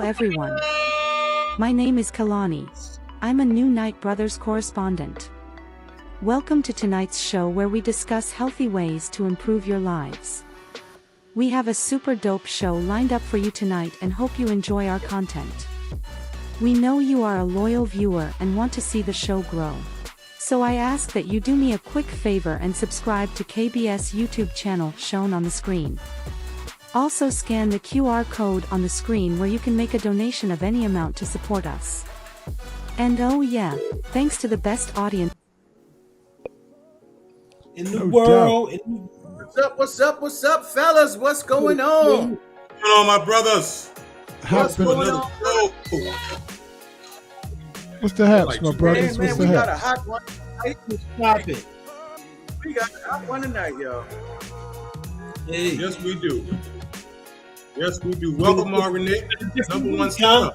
everyone. My name is Kalani. I'm a new Night Brothers correspondent. Welcome to tonight's show where we discuss healthy ways to improve your lives. We have a super dope show lined up for you tonight and hope you enjoy our content. We know you are a loyal viewer and want to see the show grow. So I ask that you do me a quick favor and subscribe to KBS YouTube channel shown on the screen. Also scan the QR code on the screen where you can make a donation of any amount to support us. And oh yeah, thanks to the best audience in the world. What's up, fellas? What's going on? What's going on, my brothers? What's going on? What's the haps, my brothers? Man, What's we the got a haps? hot one. Stop it. We got a hot one tonight, yo. Hey. Yes, we do. Yes, we do. Welcome, Marvin Nick. Number one star.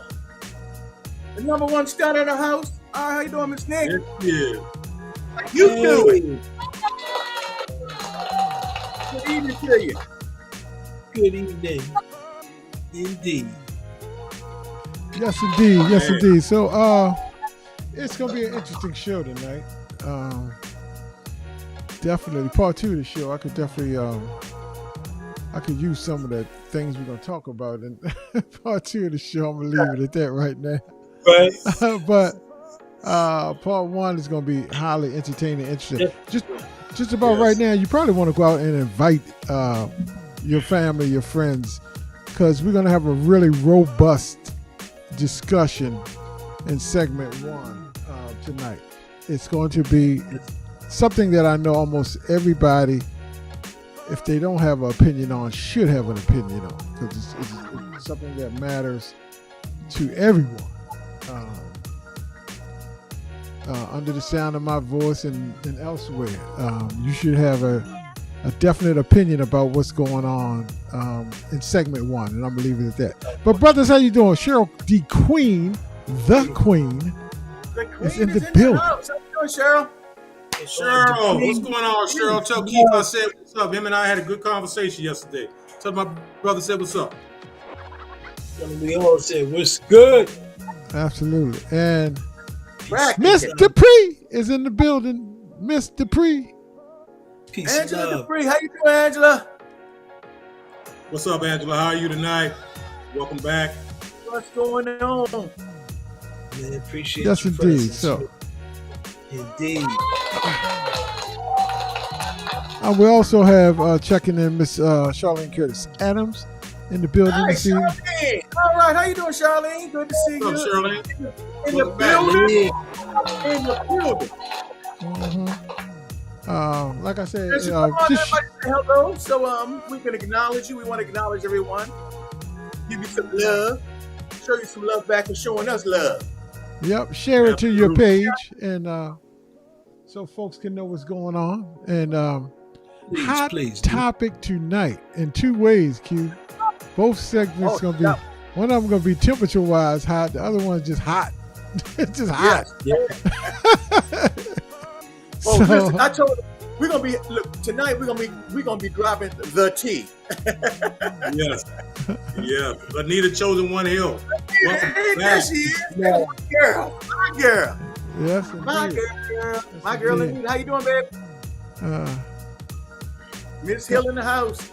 The number one star in the house. All right, how you doing, Miss Nick? Yes, How you doing? Good evening to you. Good evening. Indeed. Yes, indeed. Yes, indeed. So, it's gonna be an interesting show tonight. Definitely part 2 of the show. I could definitely, I could use some of the things we're gonna talk about in part 2 of the show. I'm gonna leave it at that right now. Right. But part 1 is gonna be highly entertaining, interesting. Just about right now, you probably want to go out and invite your family, your friends, because we're gonna have a really robust discussion in segment 1 tonight. It's going to be something that I know almost everybody, if they don't have an opinion on, should have an opinion on, because it's something that matters to everyone. Under the sound of my voice and elsewhere, you should have a definite opinion about what's going on in segment 1, and I'm gonna leave it at that. But brothers, how you doing? Cheryl D. Queen, the Queen, is in the building. How you doing, Cheryl? Cheryl, what's going on, Cheryl? Tell Keith I said what's up. Him and I had a good conversation yesterday. Tell my brother said what's up. We all said what's good. Absolutely. And Miss Dupree is in the building. Miss Dupree. Peace Angela Dupree, how you doing, Angela? What's up, Angela? How are you tonight? Welcome back. What's going on? Man, appreciate yes, your indeed. presence. So, indeed. We also have checking in Miss Charlene Curtis Adams in the building this evening. All right, how you doing, Charlene? Good to see you. What's up, Charlene? In the building. In the building. Like I said, Just everybody say hello, so we can acknowledge you. We want to acknowledge everyone. Give you some love. Show you some love back and showing us love. Yep, share it to your page, and so folks can know what's going on. And hot topic tonight in 2 ways, Q. Both segments gonna be one of them gonna be temperature wise hot. The other one's just hot. It's just hot. Oh, listen, I told you we're gonna be tonight. We're gonna be dropping the tea. Yes, yeah. Anita Chosen One Hill. Hey, there she is. My girl. Yes, my girl. My girl, Anita. How you doing, babe? Miss Hill in the house.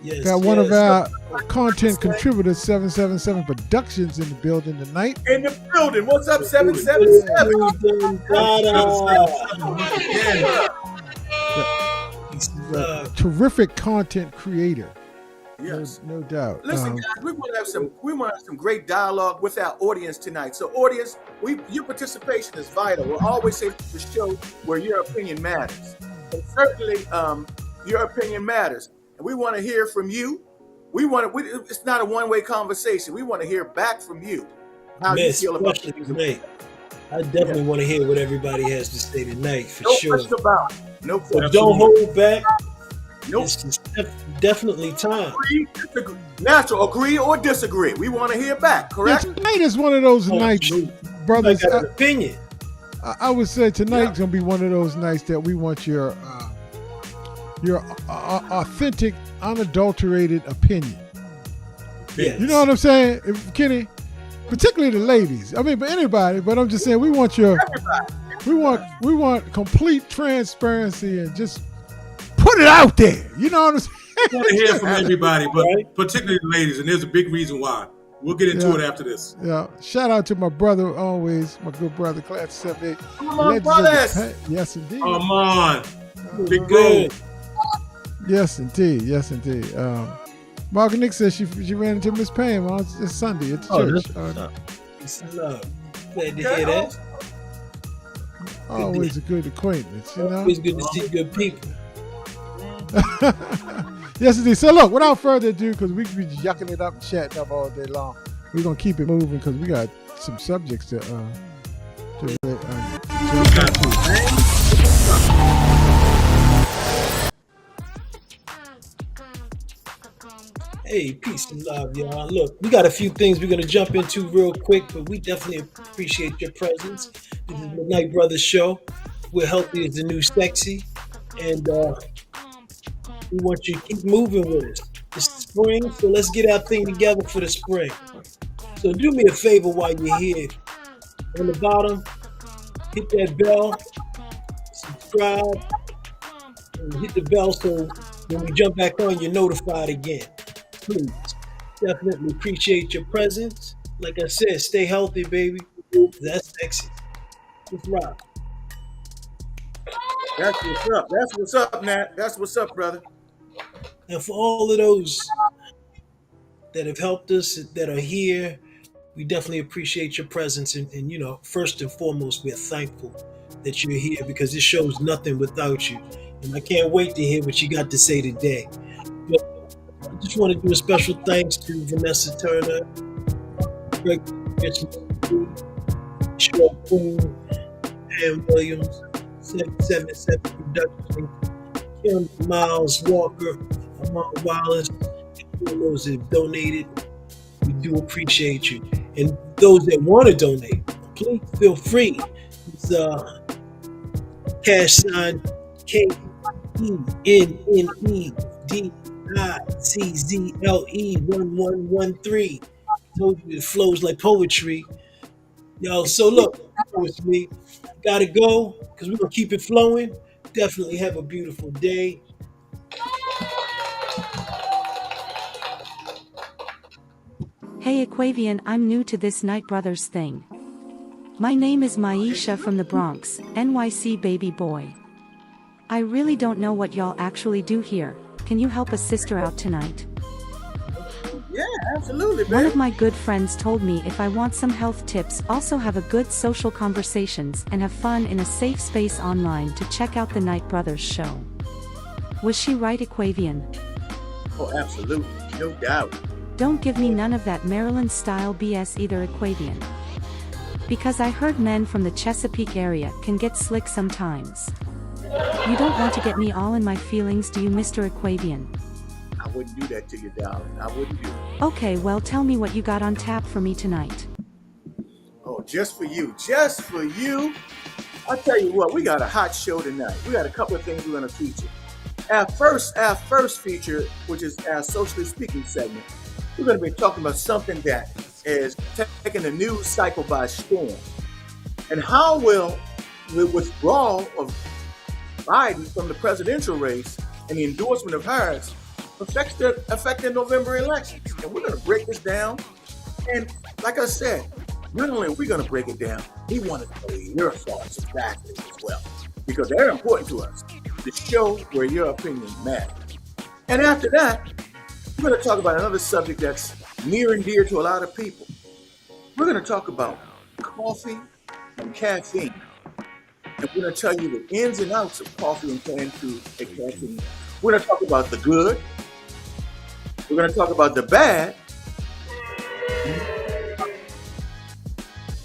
Yes, got one of our content contributors, 777 Productions, in the building tonight. In the building. What's up, 777? He's a terrific content creator. Yes, no doubt. Listen, guys, we want to have some great dialogue with our audience tonight. So, audience, your participation is vital. We'll always say the show where your opinion matters, and certainly, your opinion matters. And we want to hear from you. It's not a one-way conversation. We want to hear back from you. How you feel about things. I definitely want to hear what everybody has to say tonight, for sure. No question. So don't hold back. Nope. It's definitely time. Natural, agree or disagree. We want to hear back, correct? Yeah, tonight is one of those nights, brothers. I got an opinion. I would say tonight's going to be one of those nights that we want your authentic, unadulterated opinion. Yes. You know what I'm saying, Kenny? particularly the ladies. I mean, but anybody. But I'm just saying, we want complete transparency and just put it out there. You know what I'm saying? I want to hear from everybody, but particularly the ladies, and there's a big reason why. We'll get into it after this. Yeah. Shout out to my brother always, my good brother, Class 78. Come on, brothers. Yes, indeed. Come on. Big good. Yes, indeed. Yes, indeed. Mark Nick says she ran into Miss Pam on this Sunday at the church. It's love. Glad to hear that. Always a good acquaintance, you know. Always good to see good people. Yes, indeed. So look, without further ado, because we could be yucking it up and chatting up all day long, we're gonna keep it moving because we got some subjects to Hey, peace and love, y'all. Look, we got a few things we're going to jump into real quick, but we definitely appreciate your presence. This is the Night Brothers Show. We're healthy as the new sexy, and we want you to keep moving with us. It's spring, so let's get our thing together for the spring. So do me a favor while you're here. On the bottom, hit that bell, subscribe, and hit the bell so when we jump back on, you're notified again. Please, definitely appreciate your presence. Like I said, stay healthy, baby. That's sexy. Let's rock. That's what's up. That's what's up, Nat. That's what's up, brother. And for all of those that have helped us, that are here, we definitely appreciate your presence. And you know, first and foremost, we're thankful that you're here because this show's nothing without you. And I can't wait to hear what you got to say today. But I just want to do a special thanks to Vanessa Turner, Greg Cheryl Queen, Pam Williams, 777 Productions, Kim Miles Walker, Amon Wallace, and all those that have donated. We do appreciate you. And those that want to donate, please feel free. It's #KennedyCzle 1113. Told you it flows like poetry. Yo, so look, with me, gotta go because we're gonna keep it flowing. Definitely have a beautiful day. Hey Aquavian, I'm new to this Night Brothers thing. My name is Maisha from the Bronx, NYC baby boy. I really don't know what y'all actually do here. Can you help a sister out tonight? Yeah, absolutely, man. One of my good friends told me if I want some health tips, also have a good social conversations and have fun in a safe space online, to check out the Night Brothers show. Was she right, Aquavian? Oh, absolutely. No doubt. Don't give me none of that Maryland-style BS either, Aquavian. Because I heard men from the Chesapeake area can get slick sometimes. You don't want to get me all in my feelings, do you, Mr. Aquavian? I wouldn't do that to you, darling. I wouldn't do it. Okay, well, tell me what you got on tap for me tonight. Oh, just for you. Just for you. I'll tell you what, we got a hot show tonight. We got a couple of things we're going to feature. Our first feature, which is our Socially Speaking segment, we're going to be talking about something that is taking the news cycle by storm. And how will the withdrawal of Biden from the presidential race and the endorsement of Harris affect the November elections? And we're going to break this down. And like I said, not only are we going to break it down, we want to know your thoughts exactly as well, because they're important to us. The show where your opinion matters. And after that, we're going to talk about another subject that's near and dear to a lot of people. We're going to talk about coffee and caffeine. And we're going to tell you the ins and outs of coffee and canned food and caffeine. We're going to talk about the good. We're going to talk about the bad.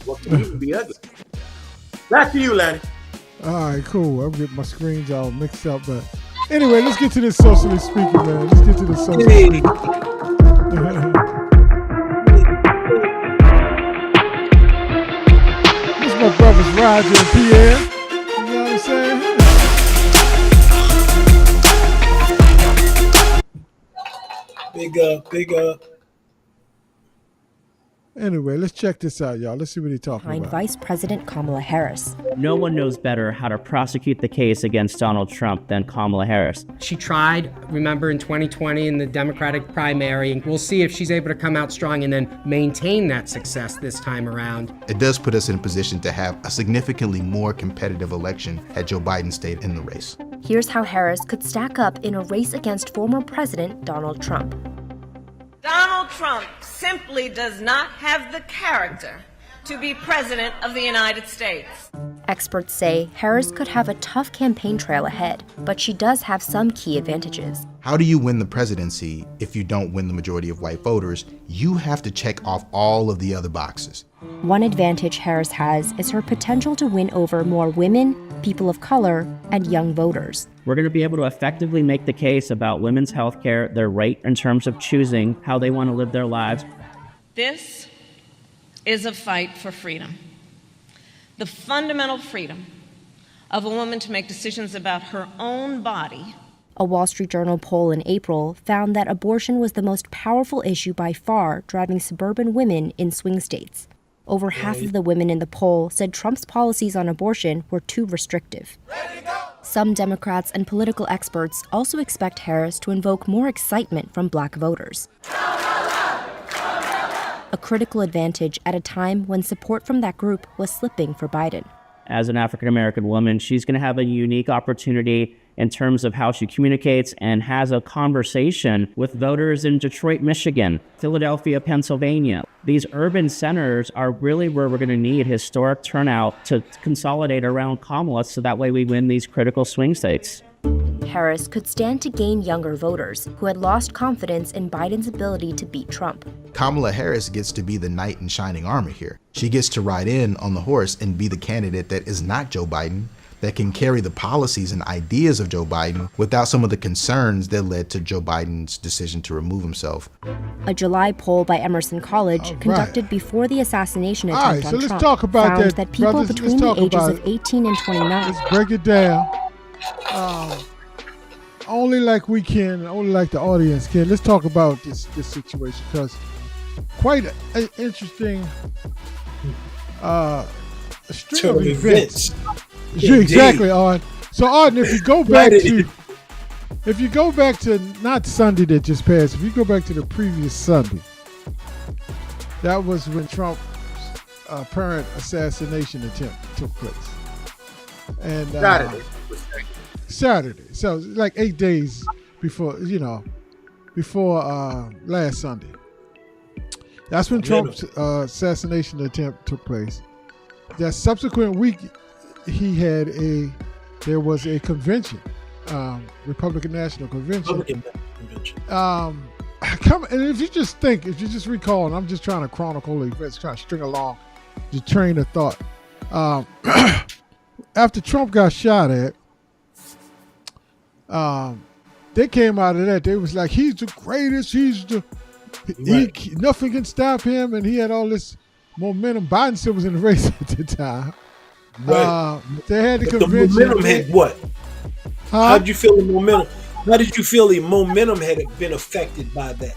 What can even be ugly? Back to you, Lanny. All right, cool. I'm getting my screens all mixed up, but anyway, let's get to this Socially Speaking, man. Let's get to this Socially Speaking. This is my brothers Roger and Pierre. You know what I'm saying? Anyway, let's check this out, y'all. Let's see what he's talking behind about. Vice President Kamala Harris. No one knows better how to prosecute the case against Donald Trump than Kamala Harris. She tried, remember, in 2020 in the Democratic primary, and we'll see if she's able to come out strong and then maintain that success this time around. It does put us in a position to have a significantly more competitive election had Joe Biden stayed in the race. Here's how Harris could stack up in a race against former President Donald Trump. Donald Trump simply does not have the character to be president of the United States. Experts say Harris could have a tough campaign trail ahead, but she does have some key advantages. How do you win the presidency if you don't win the majority of white voters? You have to check off all of the other boxes. One advantage Harris has is her potential to win over more women, people of color, and young voters. We're going to be able to effectively make the case about women's health care, their right in terms of choosing how they want to live their lives. This is a fight for freedom. The fundamental freedom of a woman to make decisions about her own body. A Wall Street Journal poll in April found that abortion was the most powerful issue by far driving suburban women in swing states. Over half of the women in the poll said Trump's policies on abortion were too restrictive. Some Democrats and political experts also expect Harris to invoke more excitement from black voters. A critical advantage at a time when support from that group was slipping for Biden. As an African-American woman, she's going to have a unique opportunity in terms of how she communicates and has a conversation with voters in Detroit, Michigan, Philadelphia, Pennsylvania. These urban centers are really where we're going to need historic turnout to consolidate around Kamala so that way we win these critical swing states. Harris could stand to gain younger voters who had lost confidence in Biden's ability to beat Trump. Kamala Harris gets to be the knight in shining armor here. She gets to ride in on the horse and be the candidate that is not Joe Biden, that can carry the policies and ideas of Joe Biden without some of the concerns that led to Joe Biden's decision to remove himself. A July poll by Emerson College, conducted before the assassination attempt on let's Trump, talk about found that, people brothers. between Let's the talk ages about of 18 and 29. Let's break it down. Only like we can, only like the audience can. Let's talk about this situation, because quite an interesting string of events. Exactly, Art. So, Art, if you go back to not Sunday that just passed, if you go back to the previous Sunday, that was when Trump's apparent assassination attempt took place. And Saturday. So like 8 days before, last Sunday. That's when Trump's assassination attempt took place. That subsequent week, there was a convention, Republican National Convention. And if you just recall, and I'm just trying to chronicle the events, trying to string along the train of thought. After Trump got shot at, they came out of that. They was like, he's the greatest. Nothing can stop him. And he had all this momentum. Biden still was in the race at the time. Right. They had the The convention. momentum had what? How did you feel the momentum? How did you feel the momentum had been affected by that?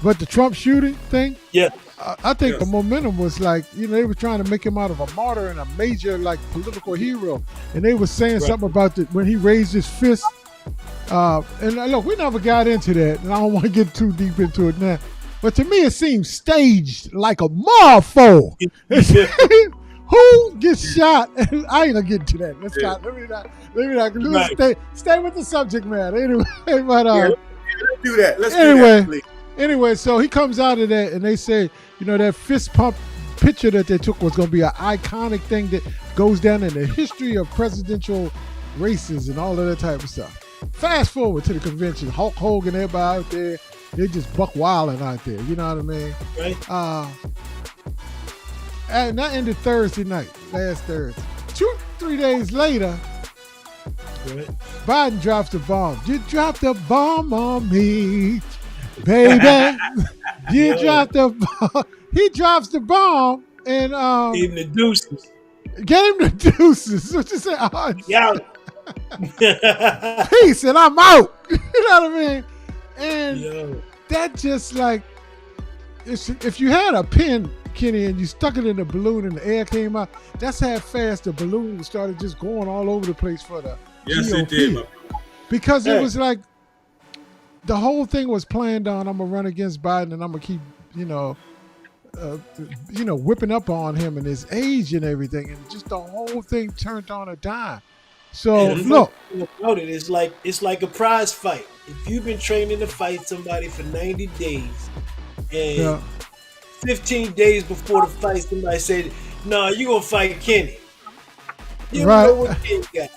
But the Trump shooting thing? Yeah. I think the momentum was like, they were trying to make him out of a martyr and a major political hero. And they were saying something about when he raised his fist. And look, we never got into that, and I don't want to get too deep into it now. But to me, it seems staged like a motherfucker. Who gets shot? I ain't gonna get into that. Let me not stay with the subject matter. Anyway, but let's do that. Let's do that, please. Anyway, so he comes out of that, and they say, that fist pump picture that they took was gonna be an iconic thing that goes down in the history of presidential races and all of that type of stuff. Fast forward to the convention, Hulk Hogan, everybody out there, they just buck wilding out there. You know what I mean? Right. And that ended Thursday night, last Thursday. 2-3 days later, Biden drops the bomb. You dropped the bomb on me, baby. You dropped the bomb. He drops the bomb and gave him the deuces. What you say? Yeah. Peace, and I'm out. You know what I mean? And that just if you had a pen Kenny, and you stuck it in the balloon and the air came out, that's how fast the balloon started just going all over the place for the GOP. It did. Because it was like the whole thing was planned on, I'm going to run against Biden and I'm going to keep, whipping up on him and his age and everything. And just the whole thing turned on a dime. So, look. It's like a prize fight. If you've been training to fight somebody for 90 days and 15 days before the fight, somebody said, "No, you're going to fight Kenny." You don't know what Kenny got.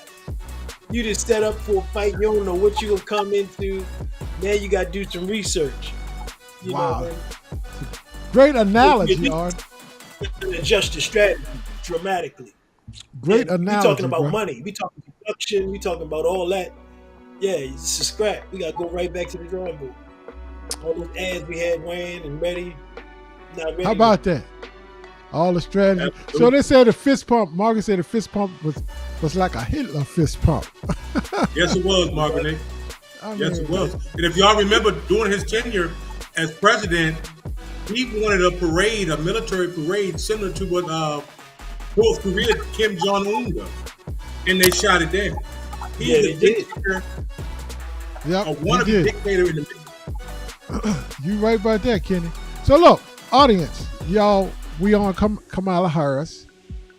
You just set up for a fight. You don't know what you're going to come into. Now you got to do some research. You know, great analogy, Art. Adjust your strategy dramatically. Great analogy. We're talking about money. We talking production. We talking about all that. Yeah, it's a scrap. We got to go right back to the drawing board. All those ads we had ran and ready, not ready. How about that? All the strategy. Absolutely. So they said the fist pump. Margaret said the fist pump was like a Hitler fist pump. Yes, it was, Margaret. Yes, it was. And if y'all remember, during his tenure as president, he wanted a military parade similar to what North Korea Kim Jong-un does, and they shot it down. He's a dictator. Yep, a wannabe dictator in the middle. You right about that, Kenny. So look, audience, y'all, we on Kamala Harris,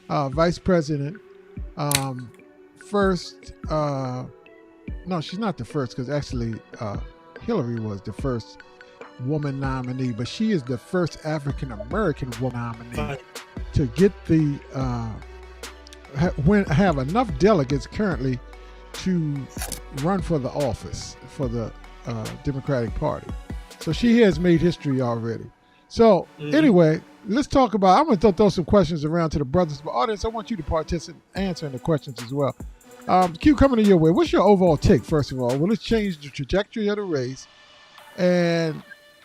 Vice President. First, no, she's not the first, because actually Hillary was the first woman nominee, but she is the first African American woman nominee to get the have enough delegates currently to run for the office for the Democratic Party. So she has made history already. So anyway, let's talk about, I'm going to throw some questions around to the brothers, but audience, I want you to participate answering the questions as well. Q, coming to your way, what's your overall take, first of all? Will it change the trajectory of the race? And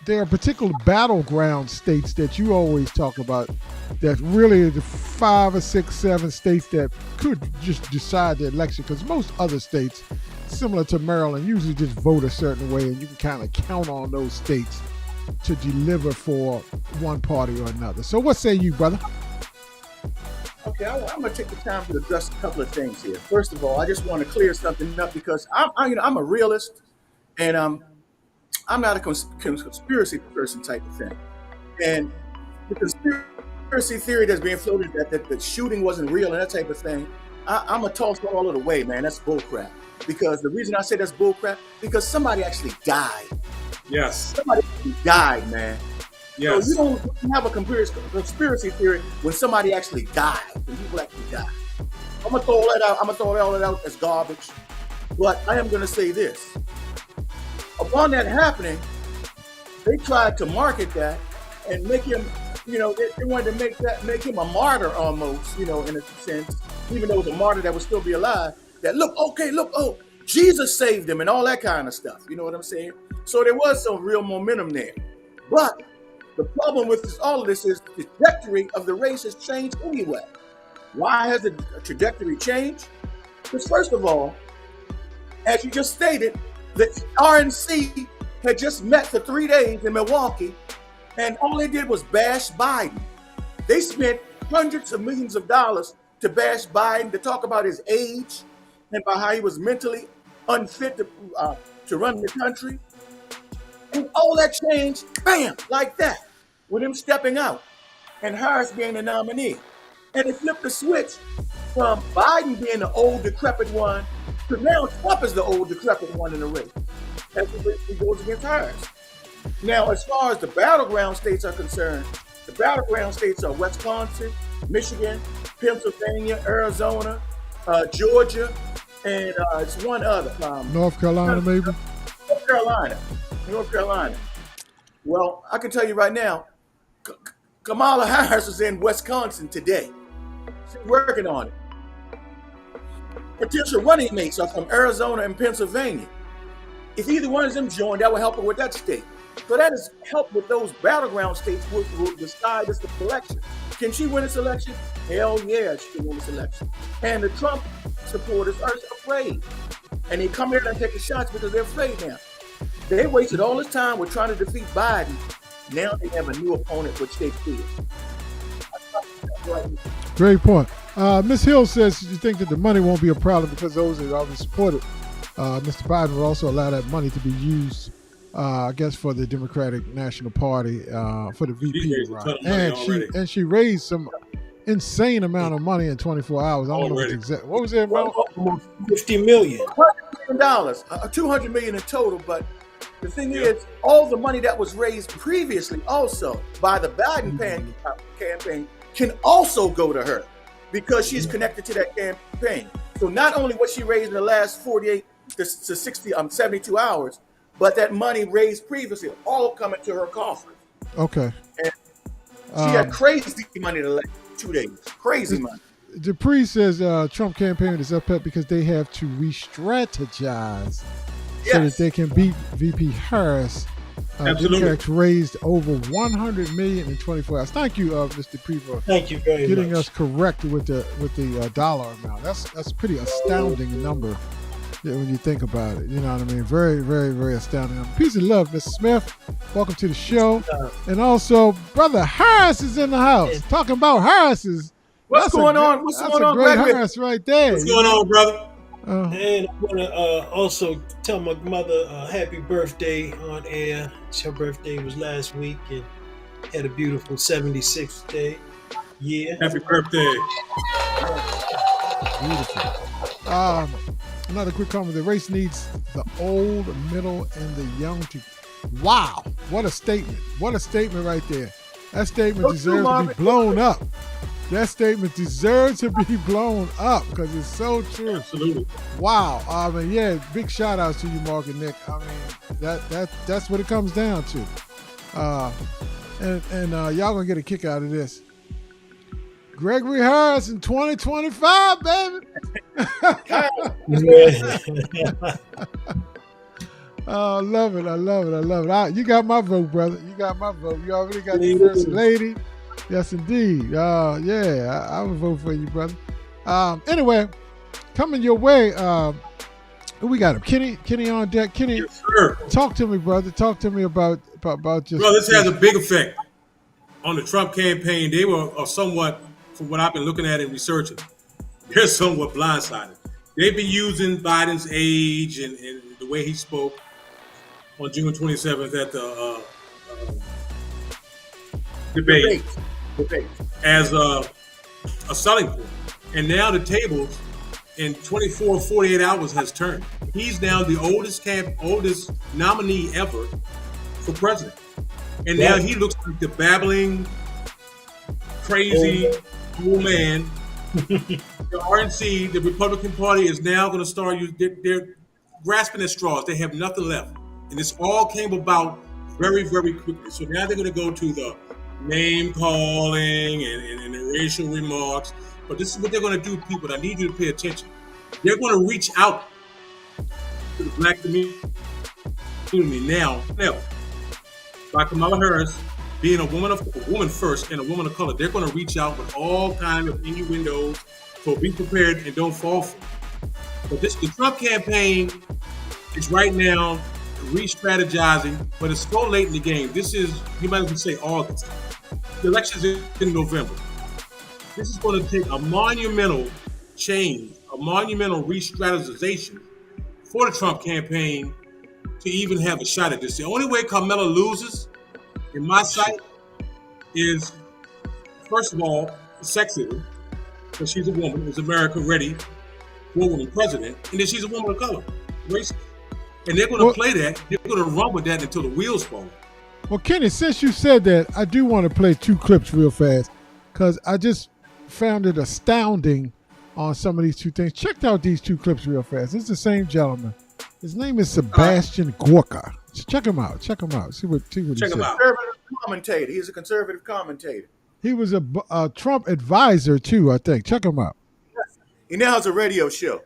there are particular battleground states that you always talk about that really are the 5 or 6, 7 states that could just decide the election, because most other states, similar to Maryland, usually just vote a certain way, and you can kind of count on those states to deliver for one party or another. So what say you, brother? Okay, I'm going to take the time to address a couple of things here. First of all, I just want to clear something up, because I'm a realist, and I'm not a conspiracy person type of thing. And the conspiracy theory that's being floated that the shooting wasn't real and that type of thing, I'm going to toss all of the way, man. That's bullcrap. Because the reason I say that's bullcrap, because somebody actually died. Yes. Somebody actually died, man. Yes. So you don't have a conspiracy theory when somebody actually died, when people actually die. I'm going to throw all that out. I'm going to throw all that out as garbage. But I am going to say this. Upon that happening, they tried to market that and make him, they wanted to make him a martyr almost, in a sense, even though it was a martyr that would still be alive, that Jesus saved him and all that kind of stuff. You know what I'm saying? So there was some real momentum there. But the problem with all of this is the trajectory of the race has changed anyway. Why has the trajectory changed? Because first of all, as you just stated, the RNC had just met for 3 days in Milwaukee, and all they did was bash Biden. They spent hundreds of millions of dollars to bash Biden, to talk about his age and about how he was mentally unfit to run the country. And all that changed, bam, like that, with him stepping out and Harris being the nominee. And it flipped the switch from Biden being the old, decrepit one to now Trump is the old, decrepit one in the race as he goes against Harris. Now, as far as the battleground states are concerned, the battleground states are Wisconsin, Michigan, Pennsylvania, Arizona, Georgia, and it's one other. North Carolina, maybe? North Carolina. Well, I can tell you right now, Kamala Harris is in Wisconsin today. She's working on it. Potential running mates are from Arizona and Pennsylvania. If either one of them join, that will help her with that state. So that has helped with those battleground states who will decide this election. Can she win this election? Hell yeah, she can win this election. And the Trump supporters are afraid. And they come here and take the shots because they're afraid now. They wasted all this time with trying to defeat Biden. Now they have a new opponent, which they fear. Great point. Ms. Hill says you think that the money won't be a problem because those that already supported Mr. Biden will also allow that money to be used, I guess, for the Democratic National Party for the VP ride. And she raised some insane amount of money in 24 hours. I don't know what's exact. What was it about? $50 million. $100 million, $200 million in total. But the thing is, all the money that was raised previously, also by the Biden campaign, can also go to her because she's connected to that campaign. So not only what she raised in the last 48 to 72 hours, but that money raised previously all coming to her coffers. Okay. And she had crazy money the last 2 days. Crazy money. Dupree says Trump campaign is upset because they have to re-strategize so that they can beat VP Harris. Democrats raised over $100 million in 24 hours. Thank you, Mr. Dupree, for getting us correct with the dollar amount. That's pretty astounding number when you think about it. You know what I mean? Very, very, very astounding number. Peace and love, Mr. Smith. Welcome to the show. And also, Brother Harris is in the house. Talking about Harris's. What's going on? What's going on, Great Harris right there. What's going on, brother? And I want to also tell my mother happy birthday on air. Her birthday was last week and had a beautiful 76th day. Yeah. Happy birthday. Beautiful. Another quick comment. The race needs the old, middle, and the young to. Wow. What a statement. What a statement right there. That statement deserves to be blown up. That statement deserves to be blown up because it's so true. Absolutely. Wow. I mean, yeah, big shout outs to you, Mark and Nick. I mean, that's what it comes down to. And y'all gonna get a kick out of this. Gregory Harris in 2025, baby. Oh, I love it. I love it. I love it. You got my vote, brother. You got my vote. You already got the first lady. Yes, indeed. Yeah, I would vote for you, brother. Anyway, coming your way. We got him, Kenny on deck. Kenny, yes, sir. Talk to me, brother. Talk to me about just. Bro, this has a big effect on the Trump campaign. They were somewhat, from what I've been looking at and researching, they're somewhat blindsided. They've been using Biden's age and the way he spoke on June 27th at the debate as a selling point. And now the tables in 24, 48 hours has turned. He's now the oldest nominee ever for president. And now he looks like the babbling, crazy old man. The RNC, the Republican Party, is now going to start they're grasping at straws. They have nothing left. And this all came about very, very quickly. So now they're going to go to the name calling and the racial remarks. But this is what they're going to do, people. I need you to pay attention. They're going to reach out to the black community now. By Kamala Harris being a woman first and a woman of color, they're going to reach out with all kinds of innuendos. So be prepared and don't fall for it. But the Trump campaign is right now re-strategizing, but it's so late in the game. This is, you might as well say, August. The election's in November. This is going to take a monumental change, a monumental re-strategization for the Trump campaign to even have a shot at this. The only way Kamala loses, in my sight, is, first of all, sexism, because she's a woman. Is America ready for a woman president? And then she's a woman of color, racist. And they're going to play that. They're going to run with that until the wheels fall. Well, Kenny, since you said that, I do want to play two clips real fast because I just found it astounding on some of these two things. Check out these two clips real fast. It's the same gentleman. His name is Sebastian Gorka. Check him out. Check him out. See what he said. Conservative commentator. He's a conservative commentator. He was a Trump advisor too, I think. Check him out. He now has a radio show.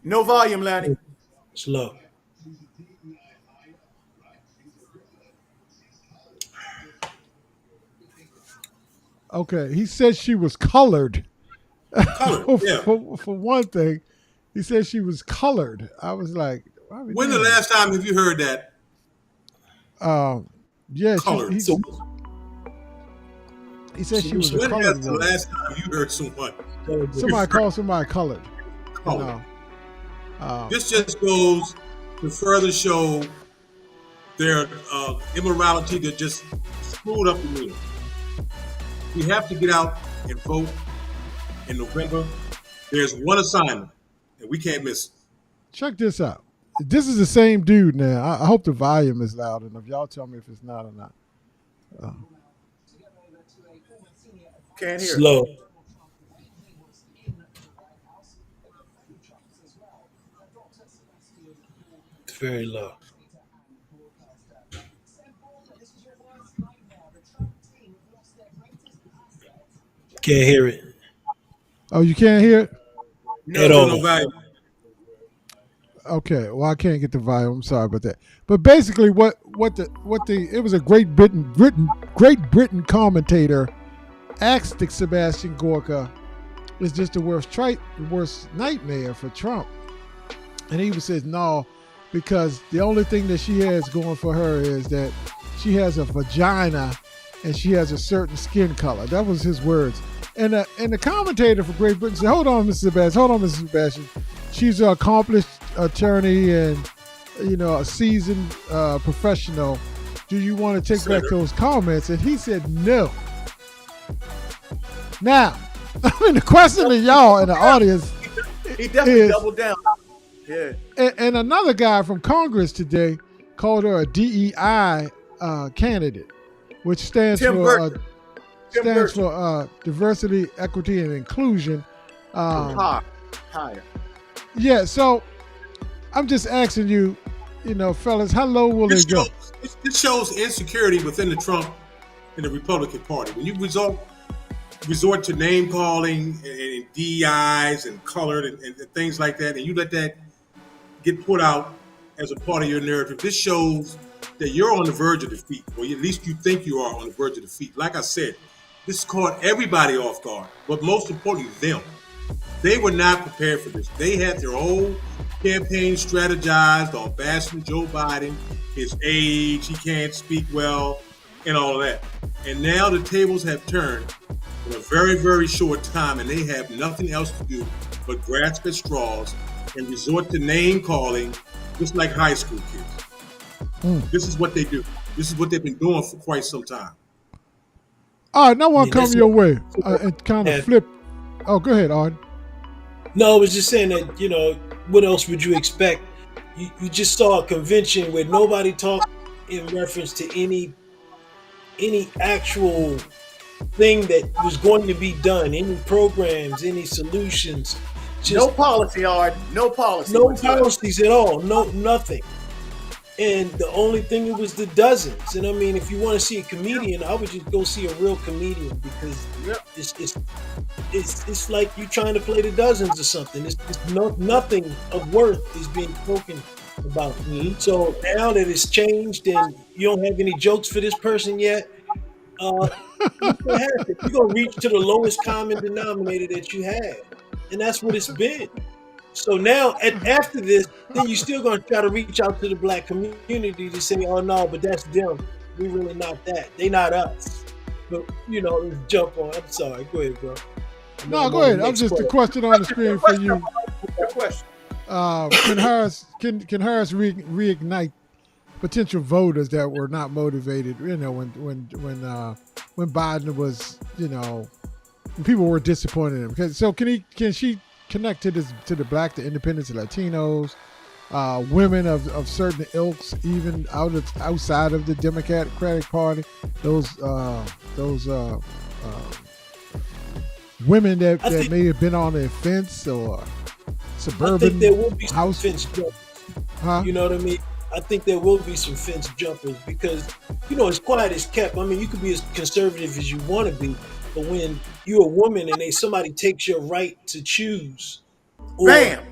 No volume, Lanny. Slow. Okay, he said she was colored. Colored, yeah. For one thing, he said she was colored. I was like, when the last time have you heard that Yeah, Colored. he said she was a When colored has the woman. last time you heard someone? Somebody called somebody colored. Colored. You know. This just goes to further show their immorality that just screwed up the meal. We have to get out and vote in November. There's one assignment, and we can't miss it. Check this out. This is the same dude now. I hope the volume is loud enough. Y'all tell me if it's not or not. Can't hear. Slow. It's very low. Can't hear it. Oh, you can't hear it? No, At all. no value. Okay, well I can't get the volume. I'm sorry about that. But basically, it was a Great Britain commentator asked Sebastian Gorka, "Is this the worst nightmare for Trump?" And he says no, because the only thing that she has going for her is that she has a vagina and she has a certain skin color. That was his words. And the commentator for Great Britain said, "Hold on, Mrs. Sebastian. She's an accomplished attorney and a seasoned professional. Do you want to take back those comments?" And he said no. Now, the question to y'all in the audience, he definitely doubled down. Yeah. And another guy from Congress today called her a DEI candidate, which stands for diversity, equity, and inclusion. Higher. Yeah, so I'm just asking you, fellas, how low will it go? This shows insecurity within the Trump and the Republican Party. When you resort to name calling and DEIs and colored and things like that, and you let that get put out as a part of your narrative, this shows that you're on the verge of defeat, or at least you think you are on the verge of defeat. Like I said, this caught everybody off guard, but most importantly, them. They were not prepared for this. They had their whole campaign strategized on bashing Joe Biden, his age, he can't speak well, and all of that. And now the tables have turned in a very, very short time, and they have nothing else to do but grasp at straws and resort to name calling, just like high school kids. This is what they do. This is what they've been doing for quite some time. All right, now I want to come your way and kind of flip. Oh, go ahead, Ard. No, I was just saying that, what else would you expect? You just saw a convention where nobody talked in reference to any actual thing that was going to be done, any programs, any solutions. Just no policy, Ard. No policy. No policies at all. No, nothing. And the only thing was the dozens. And I mean, if you want to see a comedian, I would just go see a real comedian, because it's like you trying to play the dozens or something. Nothing of worth is being spoken about. So now that it's changed and you don't have any jokes for this person yet, you're gonna reach to the lowest common denominator that you have, and that's what it's been. So now, after this, then you're still going to try to reach out to the black community to say, "Oh no, but that's them. We really not that. They not us." But let's jump on. I'm sorry. Go ahead, bro. No, go ahead. I'm just a question on the screen for you. Question. Can Harris reignite potential voters that were not motivated? When Biden was, when people were disappointed in him. So can she connect to the black, the independents, the Latinos, women of certain ilks, even outside of the Democratic Party, those women that may have been on the fence or suburban. I think there will be some house fence jumpers. Huh? You know what I mean? I think there will be some fence jumpers because as quiet as kept. I mean, you could be as conservative as you want to be, but when you're a woman and somebody takes your right to choose, or Bam!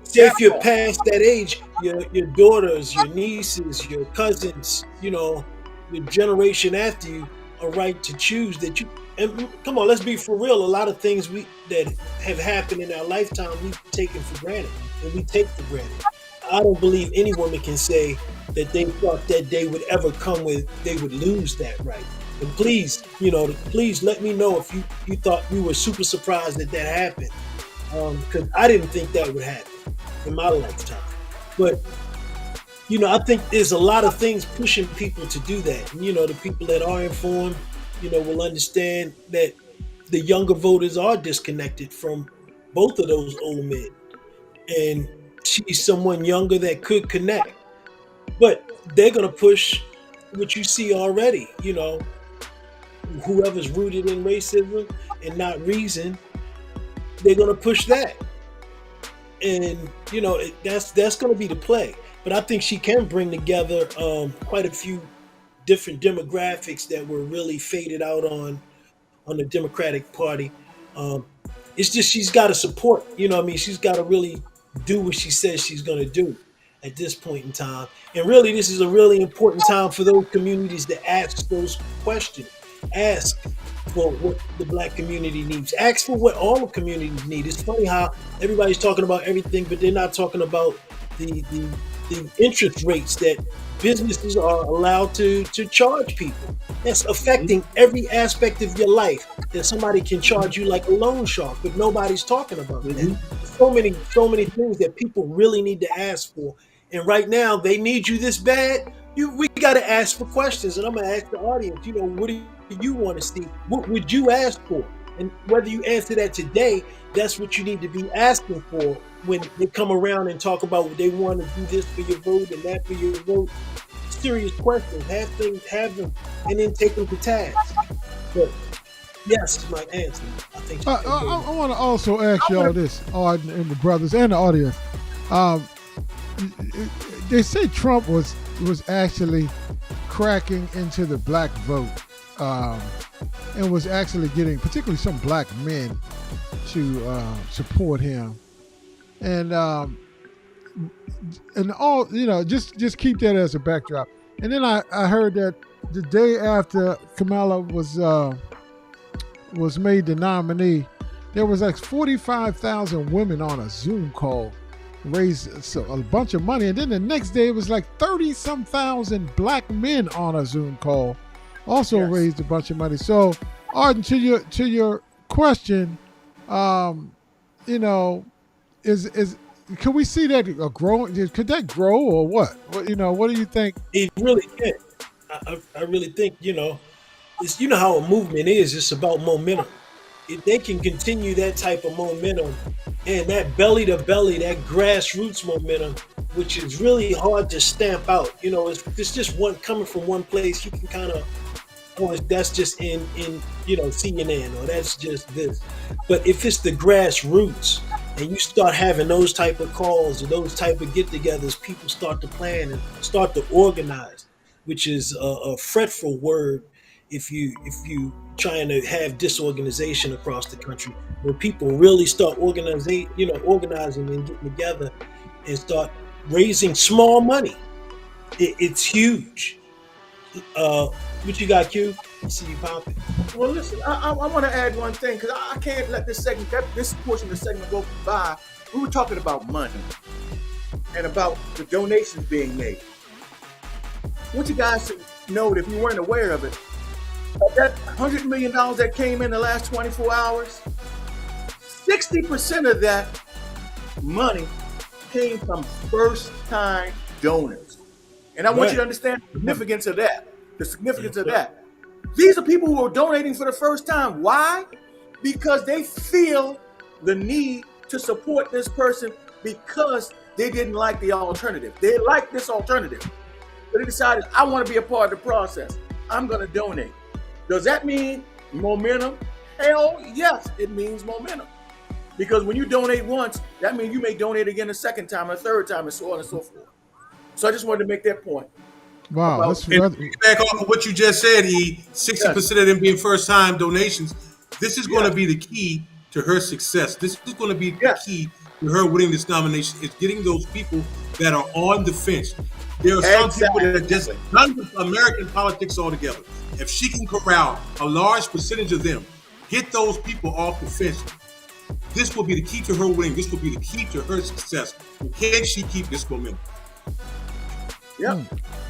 Say if you're past that age, your daughters, your nieces, your cousins, your generation after you, a right to choose that you. And come on, let's be for real. A lot of things that have happened in our lifetime we've taken for granted, and we take for granted. I don't believe any woman can say that they thought that they would ever come with, they would lose that right. And please, please let me know if you thought you were super surprised that happened. Because I didn't think that would happen in my lifetime. But, I think there's a lot of things pushing people to do that. And, the people that are informed, will understand that the younger voters are disconnected from both of those old men. And she's someone younger that could connect. But they're going to push what you see already, whoever's rooted in racism and not reason, they're going to push that. And, that's going to be the play. But I think she can bring together quite a few different demographics that were really faded out on the Democratic Party. It's just she's got to support, she's got to really do what she says she's going to do at this point in time. And really, this is a really important time for those communities to ask those questions. Ask for what the Black community needs. Ask for what all the communities need. It's funny how everybody's talking about everything, but they're not talking about the interest rates that businesses are allowed to charge people. That's affecting every aspect of your life, that somebody can charge you like a loan shark, but nobody's talking about that. So many things that people really need to ask for. And right now, they need you this bad. We got to ask for questions. And I'm going to ask the audience, what do you want to see? What would you ask for? And whether you answer that today, that's what you need to be asking for when they come around and talk about what they want to do, this for your vote and that for your vote. Serious questions, have them, and then take them to task. But yes, my answer. I think. I want to also ask y'all this, Arden and the brothers and the audience. They say Trump was actually cracking into the Black vote, and was actually getting particularly some Black men to support him, and all, just keep that as a backdrop. And then I heard that the day after Kamala was made the nominee, there was like 45,000 women on a Zoom call, raised a bunch of money. And then the next day it was like 30-some thousand Black men on a Zoom call, also raised a bunch of money. So, Arden, to your question, is can we see that growing? Could that grow or what? What do you think? It really can. I really think, it's, how a movement is. It's about momentum. If they can continue that type of momentum and that belly to belly, that grassroots momentum, which is really hard to stamp out. It's just one coming from one place. You can kind of, that's just in CNN, or that's just this. But if it's the grassroots, and you start having those type of calls or those type of get-togethers, people start to plan and start to organize, which is a fretful word if you trying to have disorganization across the country. When people really start organizing and getting together and start raising small money, it's huge. What you got, Q? I see you popping. Well, listen, I want to add one thing, because I can't let this portion of the segment go by. We were talking about money and about the donations being made. I want you guys to know that if you weren't aware of it, that $100 million that came in the last 24 hours, 60% of that money came from first-time donors. And I want you to understand the significance of that. The significance of that. These are people who are donating for the first time. Why? Because they feel the need to support this person because they didn't like the alternative. They like this alternative. But they decided, I want to be a part of the process. I'm going to donate. Does that mean momentum? Hell yes, it means momentum. Because when you donate once, that means you may donate again a second time, a third time, and so on and so forth. So I just wanted to make that point. Wow. Back off of what you just said, 60% of them being first-time donations. This is going to be the key to her success. This is going to be the key to her winning this nomination. Is getting those people that are on the fence. There are some people that are just done with American politics altogether. If she can corral a large percentage of them, get those people off the fence, this will be the key to her winning. This will be the key to her success. And can she keep this momentum? Yeah.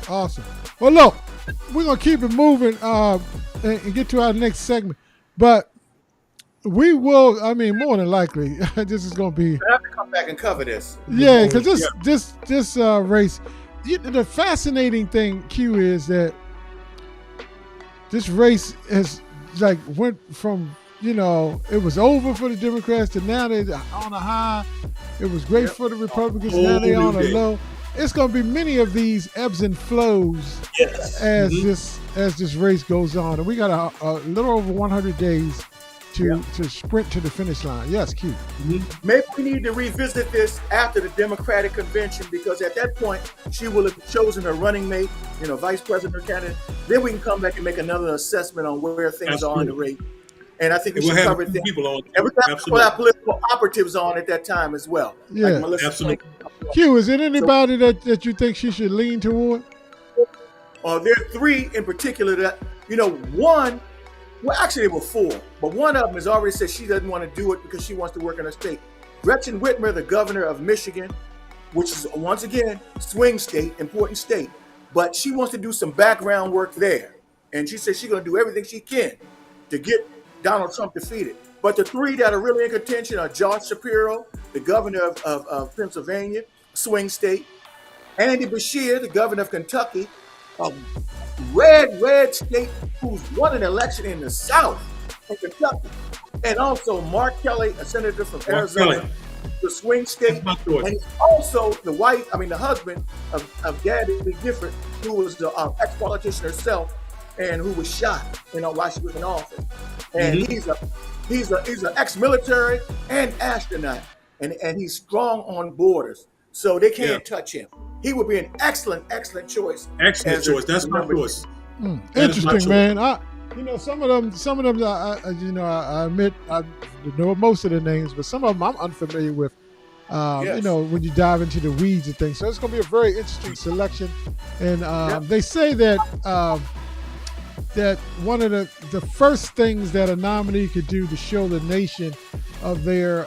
Awesome. Well, look, we're gonna keep it moving and get to our next segment, but we will. I mean, more than likely, this is gonna be. I have to come back and cover this. Yeah, because this race, the fascinating thing, Q, is that this race has went from it was over for the Democrats to now they're on a high. It was great for the Republicans. Now they're on a low. It's going to be many of these ebbs and flows as this race goes on, and we got a little over 100 days to sprint to the finish line. Yes, Q. Maybe we need to revisit this after the Democratic convention, because at that point she will have chosen her running mate, vice president or candidate. Then we can come back and make another assessment on where things are in the race. And I think we should cover things. And we have political operatives on at that time as well. Yeah, like absolutely. Q, is it anybody that you think she should lean toward? There are three in particular that, one, well, actually there were four, but one of them has already said she doesn't want to do it because she wants to work in her state. Gretchen Whitmer, the governor of Michigan, which is, once again, swing state, important state, but she wants to do some background work there. And she says she's going to do everything she can to get Donald Trump defeated. But the three that are really in contention are Josh Shapiro, the governor of Pennsylvania, swing state, Andy Beshear, the governor of Kentucky, a red state who's won an election in the South in Kentucky, and also Mark Kelly, a senator from Arizona, the swing state, and he's also the husband of Gabby Gifford, who was the ex-politician herself and who was shot, while she was in office. And he's an ex-military and astronaut, and he's strong on borders, so they can't touch him. He would be an excellent choice. Excellent choice. That's my choice. Interesting, man. Some of them. I admit I know most of the names, but some of them I'm unfamiliar with. When you dive into the weeds and things. So it's going to be a very interesting selection. And they say that that one of the first things that a nominee could do to show the nation of their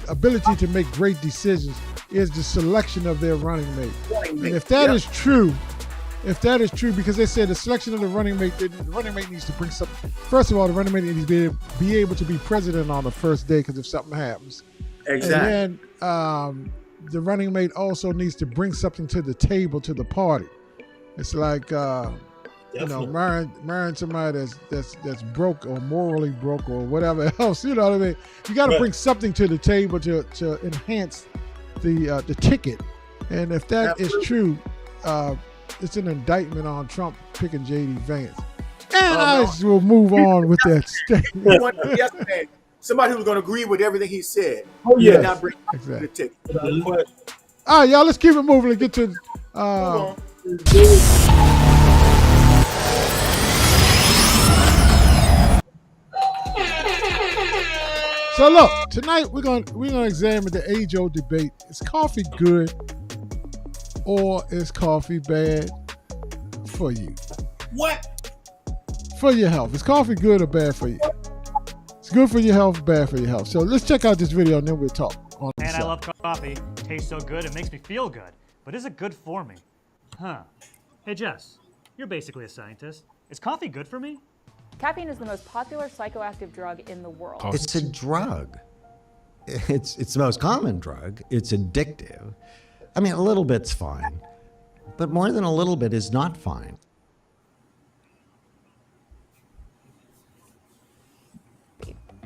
ability to make great decisions is the selection of their running mate. And if that is true, because they said the selection of the running mate needs to bring something. First of all, the running mate needs to be able to be president on the first day, because if something happens. Exactly. And then the running mate also needs to bring something to the table, to the party. It's like marrying somebody that's broke or morally broke or whatever else. You know what I mean? You got to bring something to the table to enhance the ticket. And if that is true, it's an indictment on Trump picking J.D. Vance. And I will move on with that statement. Yesterday, somebody who's going to agree with everything he said. Oh, yeah. Not bring the ticket. All right, y'all, let's keep it moving and get to So look, tonight we're gonna examine the age-old debate: is coffee good or is coffee bad for you? What? For your health. Is coffee good or bad for you? It's good for your health, bad for your health. So let's check out this video and then we'll talk on this. Man, I love coffee. It tastes so good, it makes me feel good. But is it good for me? Huh. Hey Jess, you're basically a scientist. Is coffee good for me? Caffeine is the most popular psychoactive drug in the world. It's a drug. It's the most common drug. It's addictive. I mean, a little bit's fine, but more than a little bit is not fine.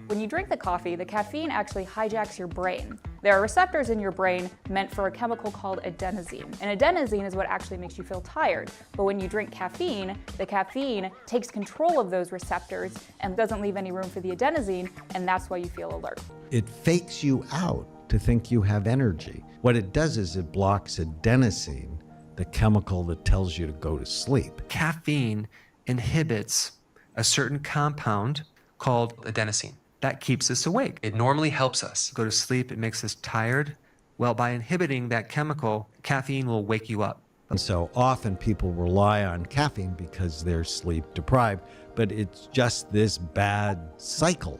When you drink the coffee, the caffeine actually hijacks your brain. There are receptors in your brain meant for a chemical called adenosine. And adenosine is what actually makes you feel tired. But when you drink caffeine, the caffeine takes control of those receptors and doesn't leave any room for the adenosine, and that's why you feel alert. It fakes you out to think you have energy. What it does is it blocks adenosine, the chemical that tells you to go to sleep. Caffeine inhibits a certain compound called adenosine. That keeps us awake. It normally helps us go to sleep. It makes us tired. Well, by inhibiting that chemical, caffeine will wake you up. And so often people rely on caffeine because they're sleep deprived, but it's just this bad cycle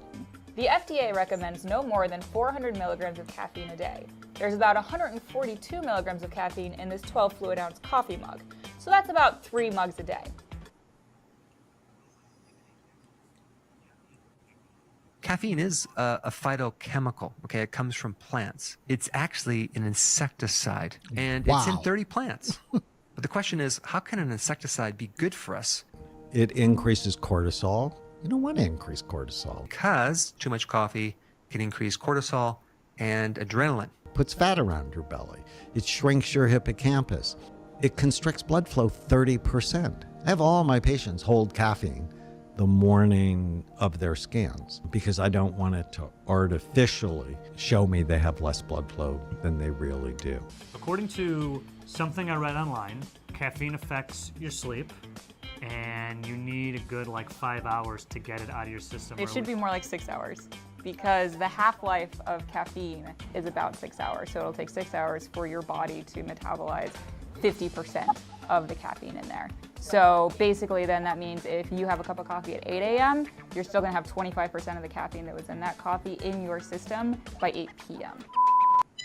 The FDA recommends no more than 400 milligrams of caffeine a day. There's about 142 milligrams of caffeine in this 12 fluid ounce coffee mug, so that's about 3 mugs a day. Caffeine is a phytochemical, okay? It comes from plants. It's actually an insecticide, and it's in 30 plants. But the question is, how can an insecticide be good for us? It increases cortisol. You don't want to increase cortisol. Because too much coffee can increase cortisol and adrenaline. Puts fat around your belly. It shrinks your hippocampus. It constricts blood flow 30%. I have all my patients hold caffeine the morning of their scans because I don't want it to artificially show me they have less blood flow than they really do. According to something I read online, caffeine affects your sleep, and you need a good 5 hours to get it out of your system. It should be more like 6 hours because the half-life of caffeine is about 6 hours. So it'll take 6 hours for your body to metabolize 50% of the caffeine in there. So basically then that means if you have a cup of coffee at 8 a.m., you're still gonna have 25% of the caffeine that was in that coffee in your system by 8 p.m.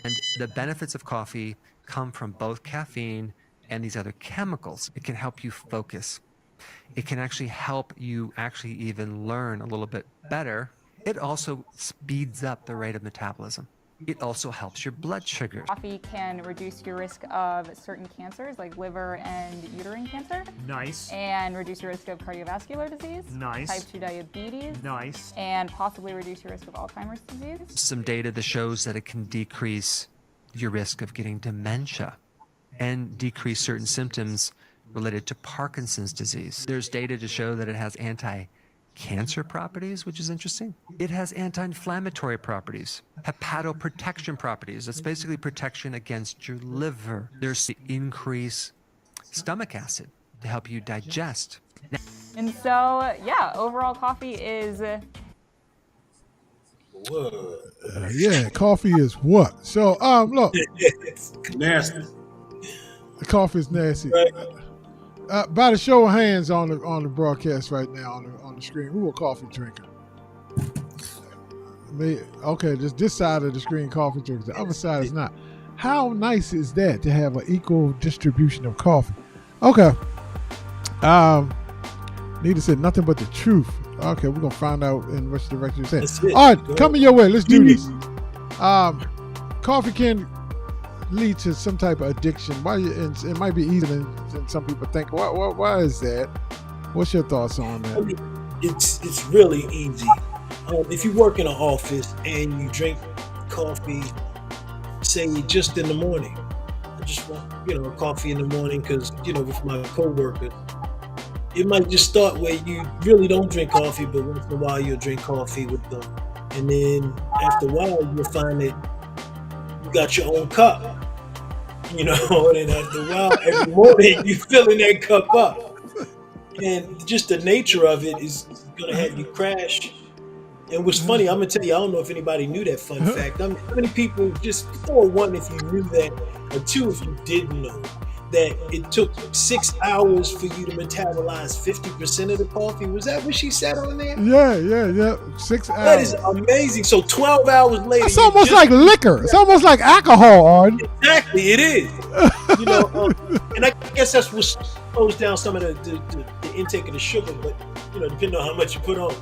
And the benefits of coffee come from both caffeine and these other chemicals. It can help you focus. It can actually help you actually even learn a little bit better. It also speeds up the rate of metabolism. It also helps your blood sugar. Coffee can reduce your risk of certain cancers like liver and uterine cancer. Nice. And reduce your risk of cardiovascular disease. Nice. Type 2 diabetes. Nice. And possibly reduce your risk of Alzheimer's disease. Some data that shows that it can decrease your risk of getting dementia and decrease certain symptoms related to Parkinson's disease. There's data to show that it has anti-cancer properties, which is interesting. It has anti-inflammatory properties, hepatoprotection properties. That's basically protection against your liver. There's the increase stomach acid to help you digest. And so, yeah, overall coffee is... Yeah, coffee is what? So, look. It's nasty. The coffee is nasty. By the show of hands on the broadcast right now on the screen, who a coffee drinker? Okay, just this side of the screen, coffee drinkers. The other side is not. How nice is that to have an equal distribution of coffee? Okay. Nita said nothing but the truth. Okay, we're gonna find out in which direction you're saying. All right, coming your way. Let's do this. Coffee can lead to some type of addiction. It might be easier than some people think. Why is that? What's your thoughts on that? I mean, it's really easy. If you work in an office and you drink coffee, say just in the morning, I just want coffee in the morning because with my coworkers, it might just start where you really don't drink coffee, but once in a while you'll drink coffee with them, and then after a while you'll find that you got your own cup. And then after a while, every morning you filling that cup up. And just the nature of it is going to have you crash. And what's funny, I'm going to tell you, I don't know if anybody knew that fun fact. I mean, how many people, just for one, if you knew that, or two, if you didn't know, that it took 6 hours for you to metabolize 50% of the coffee? Was that what she said on there? Yeah. 6 hours. That is amazing. So 12 hours later. It's almost like liquor. It's almost like alcohol, Ard. Exactly, it is. And I guess that's what slows down some of the intake of the sugar, but depending on how much you put on.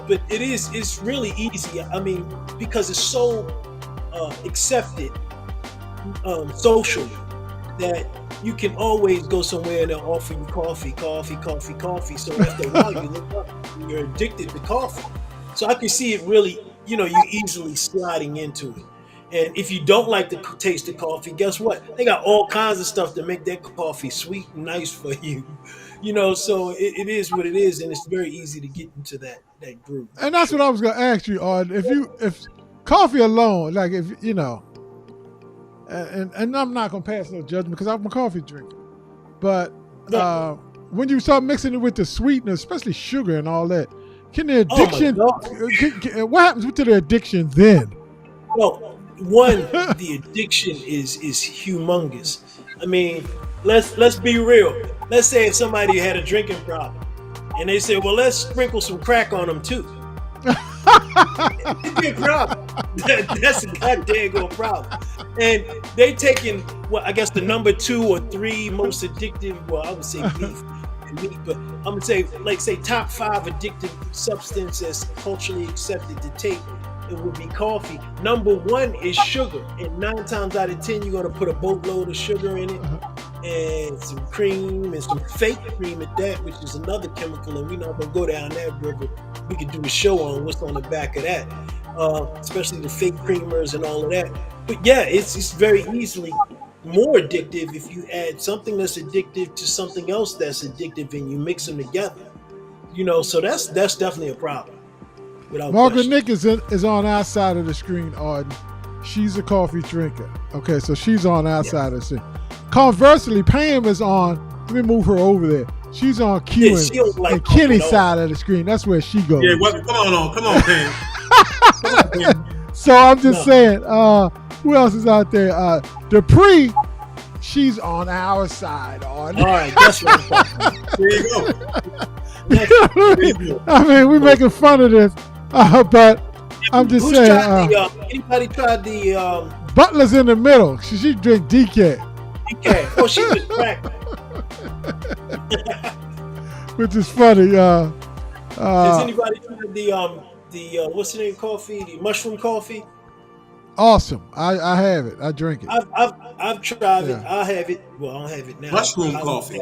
But it's really easy. I mean, because it's so accepted socially that you can always go somewhere and they'll offer you coffee. So after a while, you look up and you're addicted to coffee. So I can see it really, you easily sliding into it. And if you don't like the taste of coffee, guess what? They got all kinds of stuff to make that coffee sweet and nice for you. So it is what it is, and it's very easy to get into that groove. And that's what I was gonna ask you, Ard. If coffee alone, like if and I'm not gonna pass no judgment because I'm a coffee drinker, but when you start mixing it with the sweetener, especially sugar and all that, can the addiction? What happens to the addiction then? Well, one, the addiction is humongous. I mean, let's be real. Let's say if somebody had a drinking problem, and they said, "Well, let's sprinkle some crack on them too." It's a problem. That's a goddamn problem. And they taking I guess the number 2 or 3 most addictive. Well, I would say beef and meat, but I'm gonna say top 5 addictive substance that's culturally accepted to take. It would be coffee. Number 1 is sugar, and 9 times out of 10, you're gonna put a boatload of sugar in it, and some cream and some fake cream at that, which is another chemical. And we're not gonna go down that river. We could do a show on what's on the back of that, especially the fake creamers and all of that. But yeah, it's very easily more addictive if you add something that's addictive to something else that's addictive, and you mix them together. So that's definitely a problem. Margaret Nick is on our side of the screen, Arden. She's a coffee drinker. Okay, so she's on our side of the screen. Conversely, Pam is on. Let me move her over there. She's on Q and Kenny's side of the screen. That's where she goes. Yeah, come on, Pam. So I'm just saying, who else is out there? Dupree, she's on our side. All right, that's what I'm talking about. There you go. I mean, we're making fun of this, but I'm just saying. Anybody tried the Butler's in the middle. She drink decaf. Decaf. Oh, she was crack. Which is funny. Has anybody tried the what's the name coffee? The mushroom coffee. Awesome. I have it. I drink it. I've tried it. I have it. Well, I don't have it now. Mushroom coffee.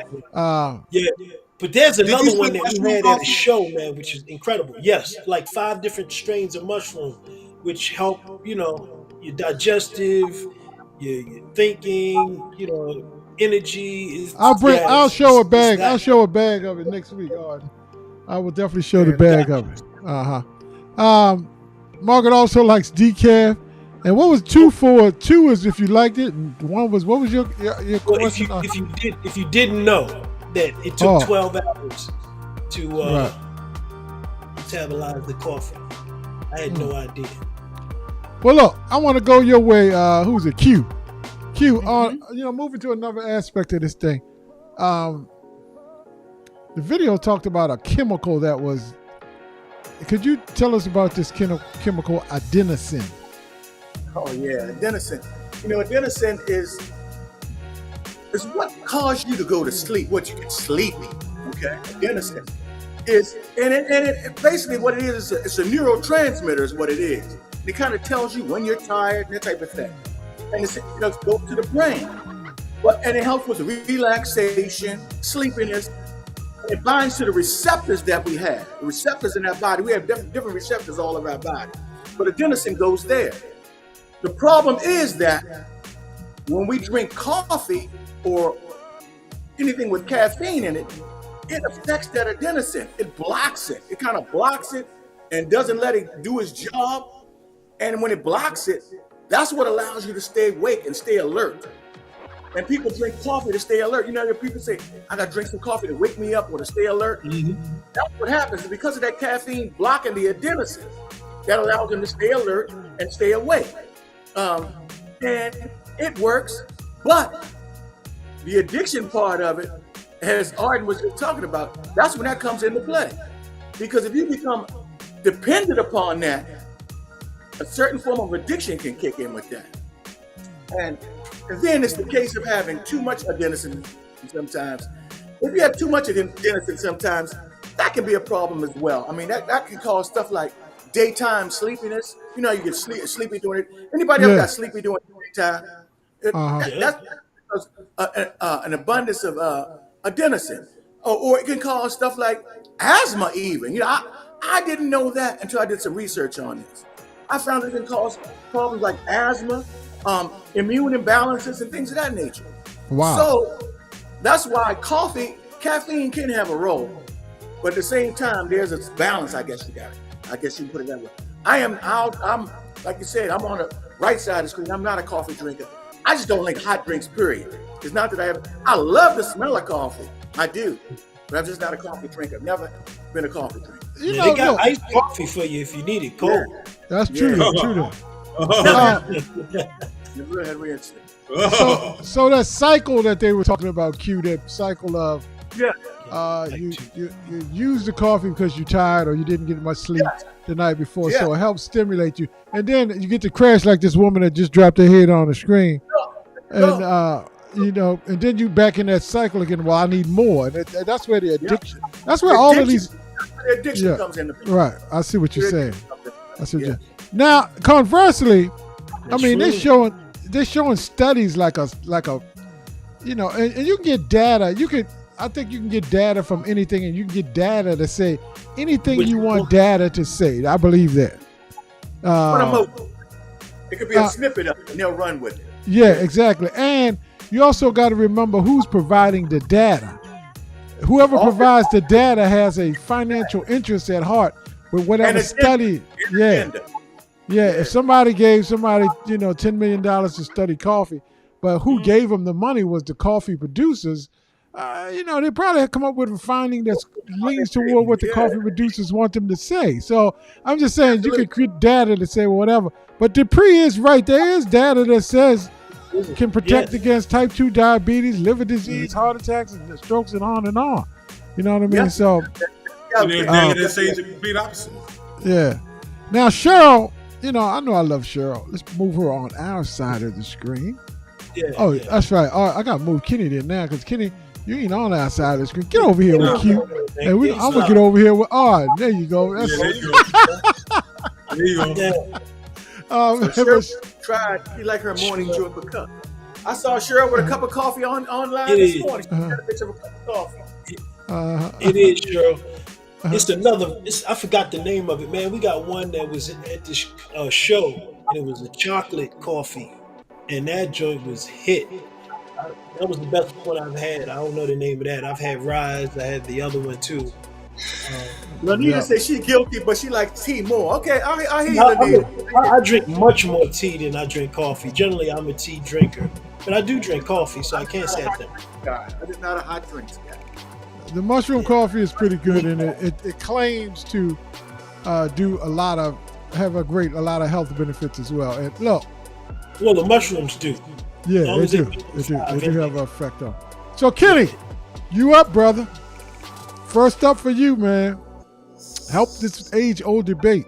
Yeah. But there's another one that we had at a show, man, which is incredible. Yes, like 5 different strains of mushroom, which help, your digestive, your thinking, energy. I'll show a bag. I'll show a bag of it next week, Arden. I will definitely show the bag of it. Margaret also likes decaf. And what was 2 for? 2 is if you liked it, and 1 was what was your question? If you didn't know that it took 12 hours to metabolize the coffee, I had no idea. Well, look, I want to go your way. Who's it? Q. Moving to another aspect of this thing. The video talked about a chemical that was. Could you tell us about this chemical adenosine? Oh yeah, adenosine. Adenosine is what caused you to go to sleep, what you get sleepy. Okay, adenosine is, and it basically what it is it's a neurotransmitter is what it is. It kind of tells you when you're tired and that type of thing, and it goes to the brain. And it helps with relaxation, sleepiness. It binds to the receptors that we have. The receptors in our body, we have different receptors all over our body, but adenosine goes there. The problem is that when we drink coffee or anything with caffeine in it, it affects that adenosine. It blocks it. It kind of blocks it and doesn't let it do its job. And when it blocks it, that's what allows you to stay awake and stay alert. And people drink coffee to stay alert. People say, I got to drink some coffee to wake me up or to stay alert. Mm-hmm. That's what happens. And because of that caffeine blocking the adenosine, that allows them to stay alert and stay awake. And it works, but the addiction part of it, as Arden was just talking about, that's when that comes into play. Because if you become dependent upon that, a certain form of addiction can kick in with that. And then it's the case of having too much adenosine sometimes. If you have too much adenosine sometimes, that can be a problem as well. I mean, that can cause stuff like daytime sleepiness. You get sleepy during it. Anybody else got sleepy during daytime? That's because an abundance of adenosine. Or it can cause stuff like asthma even. I didn't know that until I did some research on this. I found it can cause problems like asthma, immune imbalances, and things of that nature. Wow. So that's why caffeine can have a role. But at the same time, there's a balance, I guess you can put it that way. I'm like you said, I'm on the right side of the screen. I'm not a coffee drinker. I just don't like hot drinks, period. It's not that I love the smell of coffee. I do. But I'm just not a coffee drinker. I've never been a coffee drinker. They got iced coffee for you if you need it cold. Yeah. That's true. That's true. So that cycle that they were talking about, Q, that cycle of Yeah. You use the coffee because you're tired or you didn't get much sleep the night before, so it helps stimulate you. And then you get to crash like this woman that just dropped her head on the screen, and and then you back in that cycle again. Well, I need more, and that's where the addiction. That's where all of these the addiction comes into play. Right. I see what you're saying. Now, conversely, I mean, they're showing studies like a and you can get data. I think you can get data from anything, and you can get data to say anything you want data to say. I believe that. It could be a snippet of it, and they'll run with it. Yeah, exactly. And you also got to remember who's providing the data. Whoever provides the data has a financial interest at heart with whatever study. Yeah. If somebody gave somebody, $10 million to study coffee, but who gave them the money was the coffee producers. They probably have come up with a finding that leans toward what the coffee producers want them to say. So I'm just saying you can create data to say whatever. But Dupree is right. There is data that says can protect against type 2 diabetes, liver disease, heart attacks, and strokes, and on and on. You know what I mean? Yeah. So that says the complete opposite. Yeah. Now Cheryl, I know I love Cheryl. Let's move her on our side of the screen. That's right. All right, I got to move Kenny there now because Kenny, you ain't on our side of the screen. Get over here with Q. And I'm going to get over here with there you go. There you go. Cheryl tried. She like her morning joy for cup. I saw Cheryl with a cup of coffee online this morning. She had a picture of a cup of coffee. It is, Cheryl. It's another. I forgot the name of it, man. We got one that was at this show, and it was a chocolate coffee, and that joint was hit. That was the best one I've had. I don't know the name of that. I've had Rise. I had the other one too. Lanita said she's guilty, but she likes tea more. Okay, I hear you, Lanita. I drink much more tea than I drink coffee. Generally, I'm a tea drinker, but I do drink coffie, so I can't say that. I'm just not a hot drinks guy. The mushroom coffee is pretty good, and it claims to do a lot of health benefits as well. And look, well, the mushrooms do. Yeah, they do. They do have an effect on. So, Kenny, you up, brother? First up for you, man. Help this age-old debate.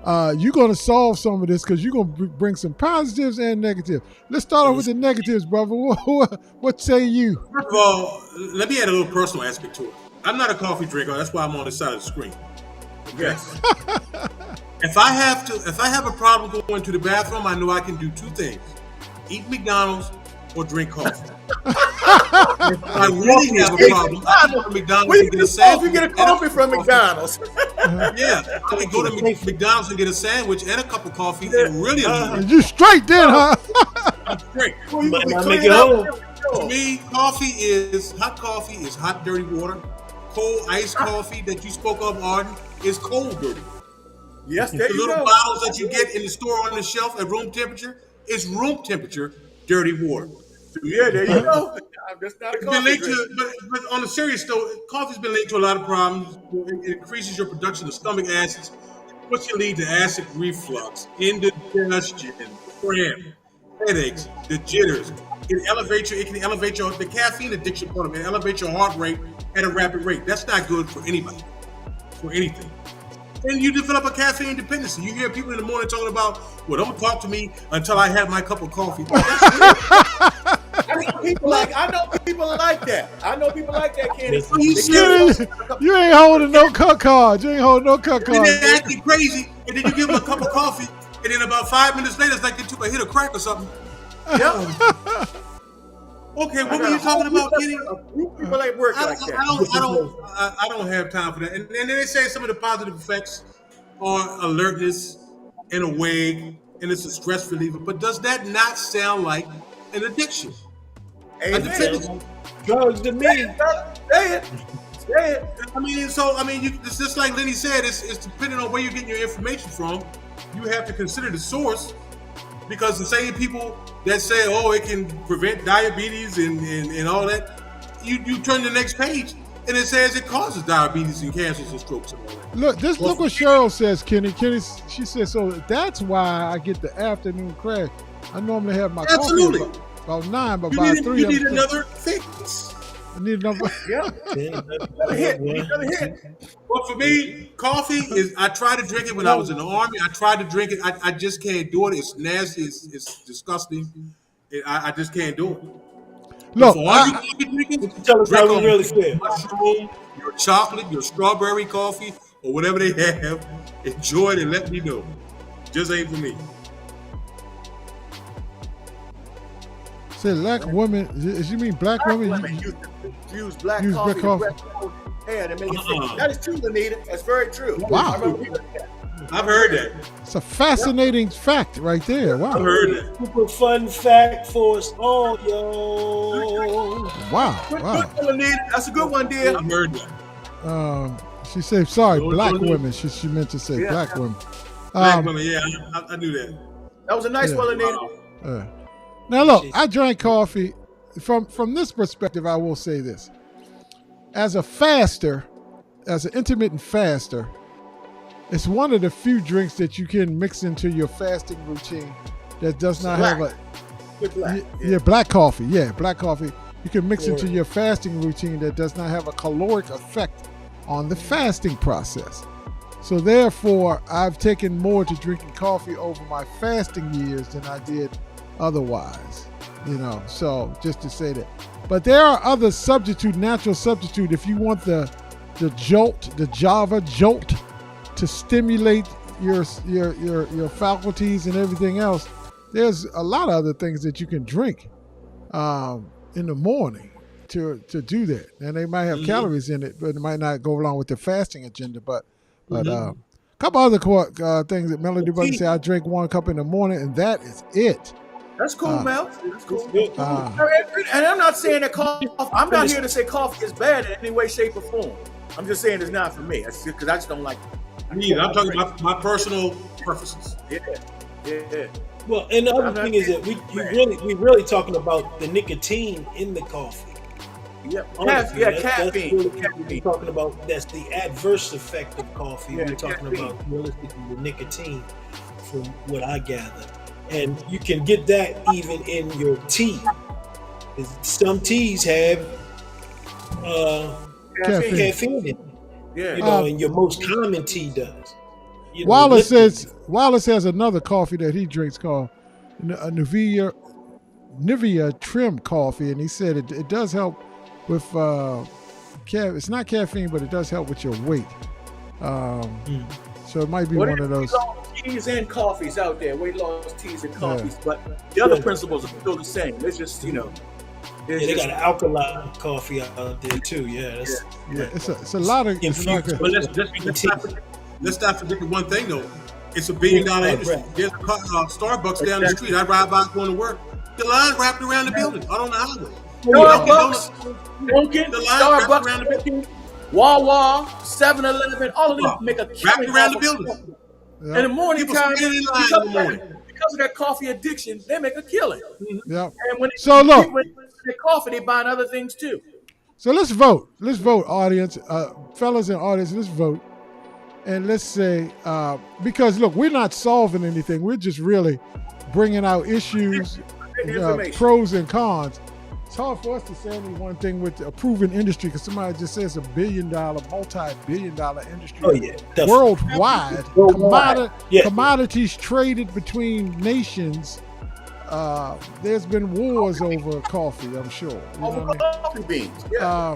You're going to solve some of this because you're going to bring some positives and negatives. Let's start off with the negatives, brother. What say you? First of all, let me add a little personal aspect to it. I'm not a coffee drinker. That's why I'm on this side of the screen. Yes. If I have a problem going to the bathroom, I know I can do two things: eat McDonald's or drink coffee. If I really have a problem, I can go to McDonald's and get a sandwich. You get a coffee from McDonald's. Yeah, I can go to McDonald's and get a sandwich and a cup of coffee and really you straight then, huh? I'm straight. To me, hot coffee is hot dirty water. Cold iced coffee that you spoke of, Arden, is cold dirty. Yes, the there you little go. bottles that you get in the store on the shelf at room temperature is room temperature dirty water. Yeah, there you go. That's not a coffee drink. But on a serious note, coffee's been linked to a lot of problems. It increases your production of stomach acids, which can lead to acid reflux, indigestion, cramp, headaches, the jitters. It can elevate the caffeine addiction part of it, elevate your heart rate at a rapid rate. That's not good for anybody, for anything. And you develop a caffeine dependency. You hear people in the morning talking about, well, don't talk to me until I have my cup of coffee. I know people like that. Candace. You ain't holding no cut cards. And then they're acting crazy, and then you give them a cup of coffee, and then about 5 minutes later, it's like they took a hit of crack or something. Yep. Okay, what were you talking about, Kenny? People ain't working like that. I don't have time for that. And then they say some of the positive effects are alertness and awake, and it's a stress reliever. But does that not sound like an addiction? Drugs to me. Say it. It's just like Lenny said, it's depending on where you're getting your information from. You have to consider the source, because the same people that say, it can prevent diabetes and all that, you turn the next page and it says it causes diabetes and cancers and strokes and all that. Look what Cheryl says, Kenny. She says, so that's why I get the afternoon crash. I normally have my coffee about 9, but by 3. You need another fix. I need another. Yeah. Another hit. Well, for me, coffee is. I tried to drink it when I was in the army. I tried to drink it. I just can't do it. It's nasty. It's disgusting. I just can't do it. Look, for all you coffee drinkers, tell us how we drink really feel. mushroom, your chocolate, your strawberry coffee, or whatever they have. Enjoy it and let me know. Just ain't for me. Say black women. You mean black women? Use black use coffee black to hair to make it thick. That is true, Anita. That's very true. Wow. I've heard that. It's a fascinating fact right there. Wow. I've heard that. Super fun fact for us all, yo. Wow. Good one, Anita. That's a good one, dear. I've heard that. She said, sorry, black women. She meant to say black women. Black women, yeah, I knew that. That was a nice one, Anita. Now look, I drank coffee. From this perspective, I will say this. As a faster, as an intermittent faster, it's one of the few drinks that you can mix into your fasting routine that does not have a black coffee. Yeah, black coffee. You can mix into your fasting routine that does not have a caloric effect on the fasting process. So therefore, I've taken more to drinking coffee over my fasting years than I did otherwise. So just to say that. But there are other natural substitute. If you want the jolt, the Java jolt to stimulate your faculties and everything else, there's a lot of other things that you can drink in the morning to do that. And they might have calories in it, but it might not go along with the fasting agenda. But a couple other things that Melody Brother said, I drink 1 cup in the morning, and that is it. That's cool, Mel. That's cool. And I'm not saying that coffee. I'm not here to say coffee is bad in any way, shape, or form. I'm just saying it's not for me. That's because I just don't like it. Me, I'm talking about my personal preferences. Yeah. Well, and the other thing is that we really talking about the nicotine in the coffee. Yeah, honestly, caffeine. That's really what we're talking about. That's the adverse effect of coffee. We're talking about realistically the nicotine, from what I gather. And you can get that even in your tea. Some teas have caffeine in it. Yeah. And your most common tea does. Wallace has another coffee that he drinks called Nivea Trim coffee, and he said it does help with it's not caffeine, but it does help with your weight. So it might be one of those teas and coffees out there, weight loss teas and coffees, but the other principles are still the same. It's just they got an alkaline coffee out there too. It's a lot of. But let's not forget the one thing though. It's $1 billion industry. There's a Starbucks down the street. I ride by going to work. The line wrapped around the building, out on the highway. Dunkin', Starbucks, Wawa, 7-Eleven, all of these make a wrapped around the building. In the morning time, because of that coffee addiction, they make a killing. Yeah. And when they coffee, they buy other things too. So let's vote. Let's vote, audience, fellas and audience. Let's vote, and let's say because look, we're not solving anything. We're just really bringing out issues, pros and cons. It's hard for us to say any one thing with a proven industry because somebody just says $1 billion, multi-billion-dollar industry worldwide. Commodities traded between nations. There's been wars over coffee, I'm sure. Coffee beans. Yeah.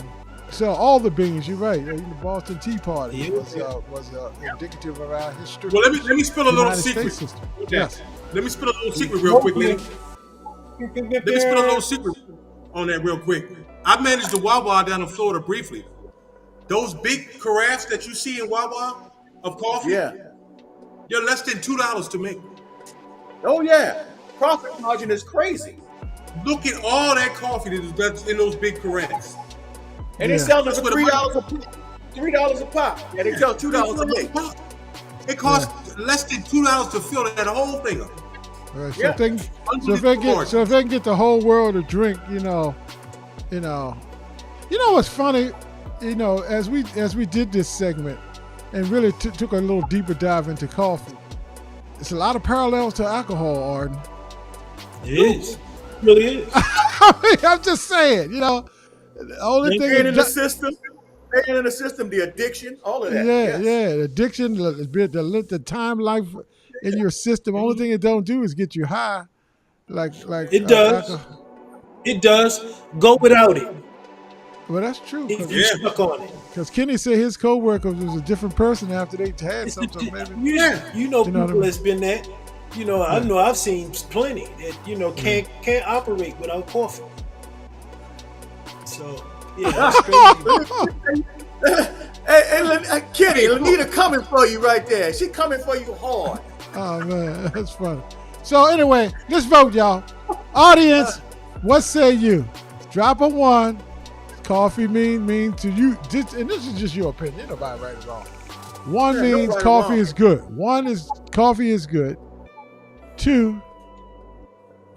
So all the beans, you're right. The Boston Tea Party was indicative of our history. Well, let me spill a little secret. Yes. Let me spill a little secret real quick, Lenny. Let me spill a little secret on that real quick. I managed the Wawa down in Florida briefly. Those big carafes that you see in Wawa of coffee, they're less than $2 to make. Oh yeah, profit margin is crazy. Look at all that coffee that's in those big carafes. And they sell them for $3 a pop. $3 a pop. Yeah, they sell $2 a make. It costs less than $2 to fill that whole thing up. So if they can get the whole world to drink, you know what's funny, as we did this segment and really took a little deeper dive into coffee, it's a lot of parallels to alcohol, Arden. It is, it really is. I mean, I'm just saying, The only thing Staying in the system, the addiction, all of that. The addiction, the time life in your system. Only thing it don't do is get you high. Like it does. It does. Go without it. Well, that's true. If you're stuck on it. Because Kenny said his co-worker was a different person after they had something. You know people that's been that. I know I've seen plenty that can't operate without coffee. So yeah, that's crazy. Hey, Kenny, Lanita coming for you right there. She coming for you hard. Oh man, that's funny. So anyway, let's vote, y'all. Audience, what say you? Drop a 1. Coffee mean to you, and this is just your opinion. Ain't nobody right or wrong. 1 means coffee is good. 1 is coffee is good. 2,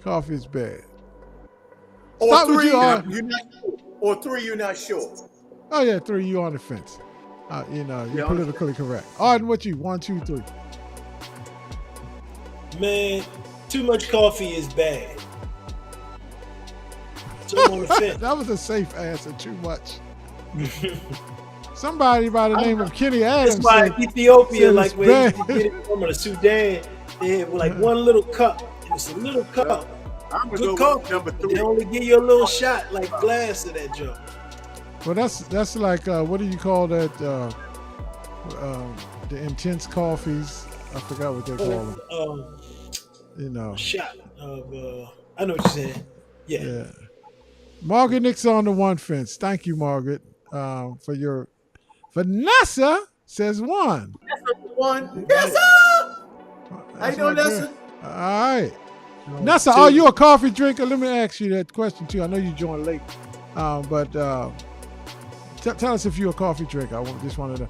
coffee is bad. Or 3, you're not sure. Or 3, you're not sure. Oh yeah, 3, you on the fence. You're politically correct. Arden, what you? 1, 2, 3. Man, too much coffee is bad. So I'm on the fence. That was a safe answer. Too much. Somebody by the name of Kenny Adams. That's why Ethiopia, like where you get it from the Sudan, they have like 1 little cup. It's a little cup. I'm gonna Good go coffee. with number 3. They only give you a little shot, like glass of that junk. Well, that's like what do you call that? The intense coffees. I forgot what they call them. Shot of. I know what you're saying. Yeah. Margaret Nick's on the 1 fence. Thank you, Margaret, for your. Vanessa says 1. 1. Yes, sir. How you doing, Nessa? All right. Nessa, are you a coffee drinker? Let me ask you that question too. I know you joined late, but tell us if you're a coffee drinker. I just wanted to.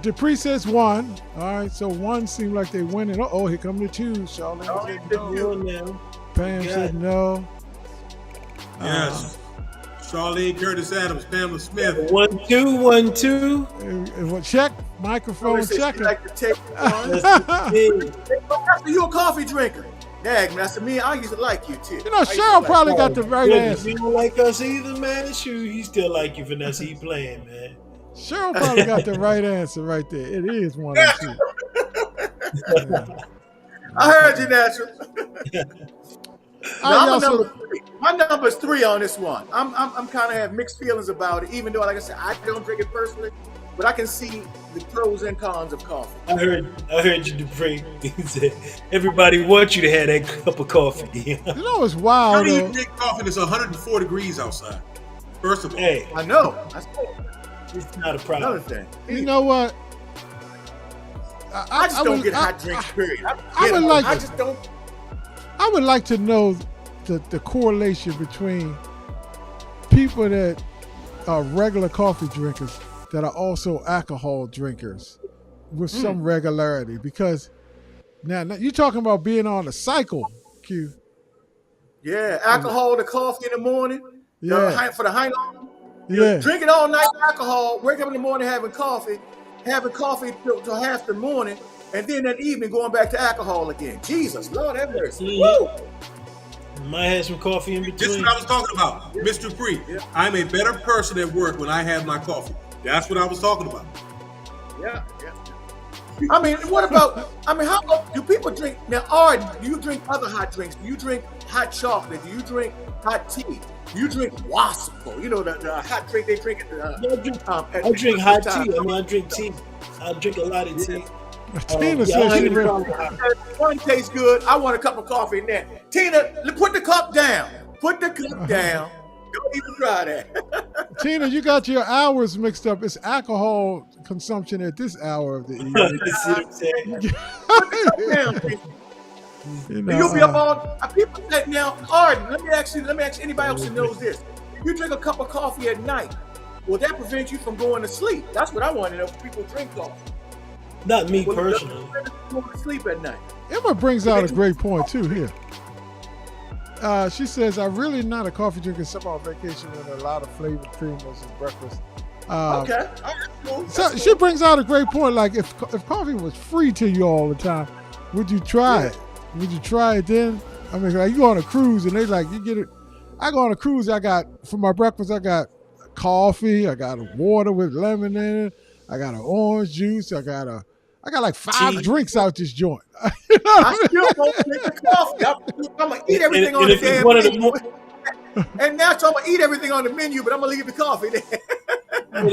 Dupree says 1. All right, so 1 seemed like they winning. Here come the 2. Charlene said no. Pam said no. Yes. Charlene Curtis Adams, Pamela Smith. 1, 2, 1, 2. Check microphone checker. Like to take you a coffee drinker? Dag, man, me. I used to like you too. Cheryl probably got the right answer. You don't like us either, man. Shoot, he still like you, Vanessa. He playing, man. Cheryl probably got the right answer right there. It is 1 and 2. I heard you, Natural. My number's 3 on this one. I'm kind of have mixed feelings about it, even though, like I said, I don't drink it personally, but I can see the pros and cons of coffee. I heard you, Dupree. He said everybody wants you to have that cup of coffee. It's wild. How do you drink coffee that's 104 degrees outside? First of all, hey, I know. It's not a problem. Another thing. You know what? I just don't get hot drinks. Period. I would like to know the correlation between people that are regular coffee drinkers that are also alcohol drinkers with some regularity, because now you're talking about being on a cycle, Q. Yeah, alcohol to coffee in the morning. For the hangover. Yeah. Drinking all night alcohol, wake up in the morning having coffee till half the morning, and then that evening going back to alcohol again. Jesus, Lord have mercy. Woo! Might have some coffee in between. This is what I was talking about, Mr. Dupree. Yeah. I'm a better person at work when I have my coffee. That's what I was talking about. Yeah. I mean, how do people drink now? Arden, do you drink other hot drinks? Do you drink hot chocolate? Do you drink hot tea? Do you drink waffle? The hot drink they drink at I drink hot tea. I drink tea. I drink a lot of tea. Tina says she one tastes good. I want a cup of coffee in there. Tina, put the cup down. Put the cup down. Don't even try that. Tina, you got your hours mixed up. It's alcohol consumption at this hour of the evening. You'll be up all. People say now, Arden. Let me ask anybody else who knows this. If you drink a cup of coffee at night, will that prevent you from going to sleep? That's what I want to know. If people drink coffee. Not me personally. Going to sleep at night. Emma brings out a great point too here. She says, "I'm really not a coffee drinker. Some on vacation with a lot of flavored creamers and breakfast." Okay. Cool. So she brings out a great point. Like if coffee was free to you all the time, would you try it? Would you try it then? I mean, like you go on a cruise and they like you get it. I go on a cruise. I got for my breakfast. I got coffee. I got a water with lemon in it. I got an orange juice. I got like 5 drinks out this joint. You know I still won't drink the coffee. I'm gonna eat everything on the damn menu. And now so I'm gonna eat everything on the menu, but I'm gonna leave the coffee there. And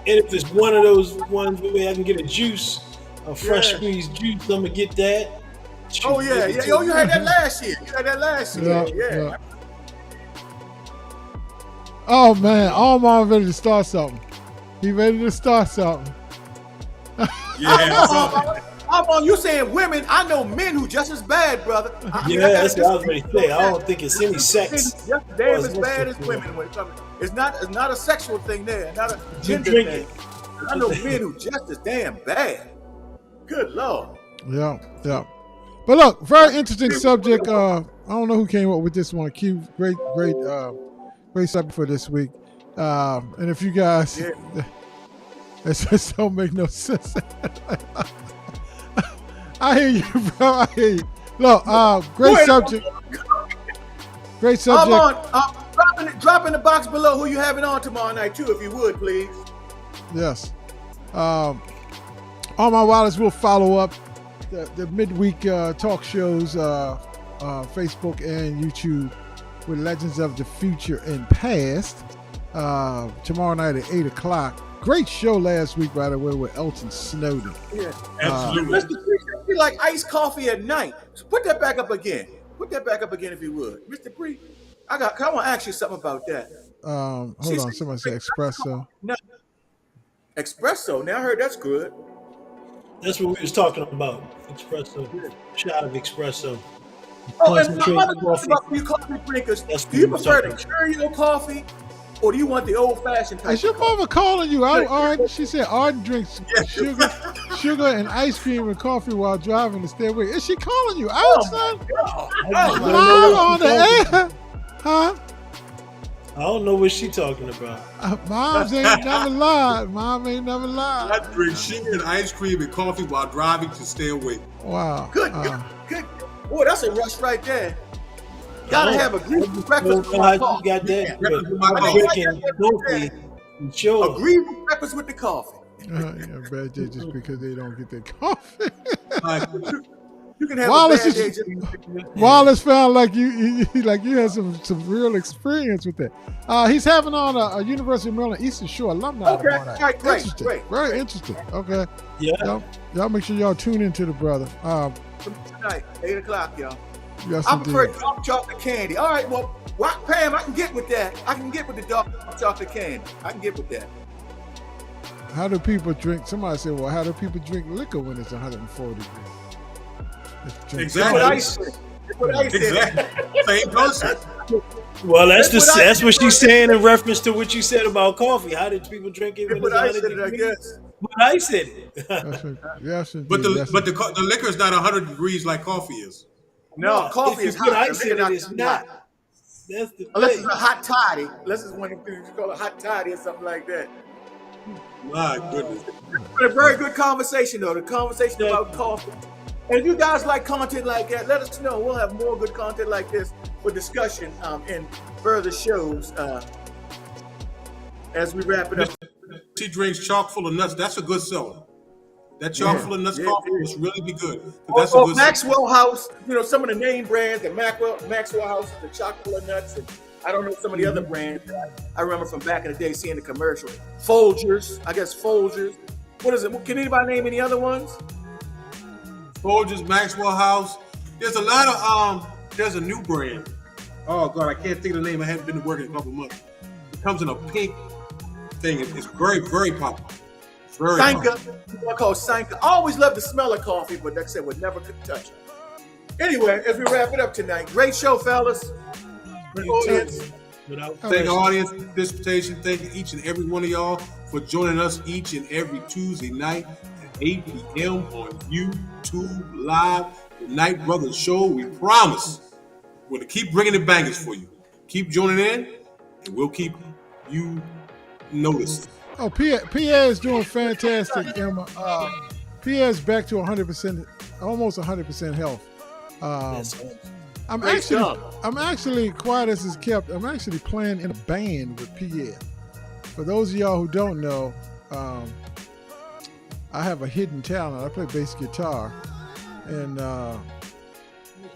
if it's one of those ones where I can get a juice, a fresh squeezed juice, I'm gonna get that. Oh yeah. Oh, you had that last year. Yeah. Oh man, Armand ready to start something. He ready to start something. Armand, you saying women? I know men who just as bad, brother. That's what I was ready to say. I don't think it's any sex. Just damn as bad as women when it comes. It's not a sexual thing there. Not a gender thing. I know men who just as damn bad. Good Lord. Yeah. But look, very interesting subject. I don't know who came up with this one. Q, great subject for this week. And if you guys, it just don't make no sense. I hear you, bro. I hear you. Look, great subject. Great subject. Drop in the box below who you having on tomorrow night too, if you would, please. Yes. All my wildest will follow up the midweek talk shows, Facebook and YouTube with Legends of the Future and Past. Tomorrow night at 8 o'clock. Great show last week, by the way, with Elton Snowden. Yeah, absolutely. Mr. Bree, like iced coffee at night. So put that back up again. If you would, Mr. Bree. I want to ask you something about that. Hold on, somebody said espresso. No. Espresso. Now I heard that's good. That's what we was talking about. Espresso. Shot of espresso. Oh, and you coffee drinkers. Do you prefer the Keurig coffee? Or do you want the old-fashioned type? Is your mama calling you out, Arden? She said Arden drinks sugar and ice cream and coffee while driving to stay away. Is she calling you out, son? Live on the air? Huh? I don't know what she talking about. Mom ain't never lied. I drink sugar and ice cream and coffee while driving to stay awake. Wow. Good. Boy, that's a rush right there. Gotta have a greasy breakfast with my coffee. You got that? Sure. A greasy breakfast with the coffee. Bad day just because they don't get their coffee. You can have Wallace, a bad day just Wallace found like you had some real experience with that. He's having on a University of Maryland Eastern Shore alumni tomorrow night. Right, great. Very interesting. Okay. Yeah. Y'all make sure y'all tune into the brother. Tonight, 8 o'clock, y'all. Yes, I prefer dark chocolate candy. All right, well, Pam, I can get with that. I can get with the dark chocolate candy. I can get with that. How do people drink? Somebody said, well, how do people drink liquor when it's 140 degrees? Exactly. Same person. Well, that's what she's saying in reference to what you said about coffee. How did people drink it when it's 100 degrees? I guess. But I said it. Yes, but the liquor is not 100 degrees like coffee is. No, coffee is hot. I said it is not. That's the unless it's a hot toddy. Unless it's one of the things you call a hot toddy or something like that. My goodness. But a very good conversation, though. The conversation about coffee. And if you guys like content like that, let us know. We'll have more good content like this for discussion in further shows as we wrap it up. She drinks chock full of nuts. That's a good seller. That chock full of nuts coffee must really be good. That's a good Maxwell House, some of the name brands, the Maxwell House, the chock full of nuts, and I don't know some of the other brands that I remember from back in the day seeing the commercial. Folgers. What is it? Can anybody name any other ones? Folgers, Maxwell House. There's a lot of there's a new brand. Oh God, I can't think of the name. I haven't been to work in a couple of months. It comes in a pink thing. It's very, very popular. Sanka. I call Sanka. I always love the smell of coffee, but like I said, would never could touch it. Anyway, as we wrap it up tonight, great show, fellas. Thank the audience for participation. Thank each and every one of y'all for joining us each and every Tuesday night at 8 p.m. on YouTube Live, the Night Brothers Show. We promise we're going to keep bringing the bangers for you. Keep joining in, and we'll keep you noticed. Oh, Pierre is doing fantastic, Emma. Pierre's back to 100%, almost 100% health. I'm actually, quiet as it's kept, I'm actually playing in a band with Pierre. For those of y'all who don't know, I have a hidden talent. I play bass guitar, and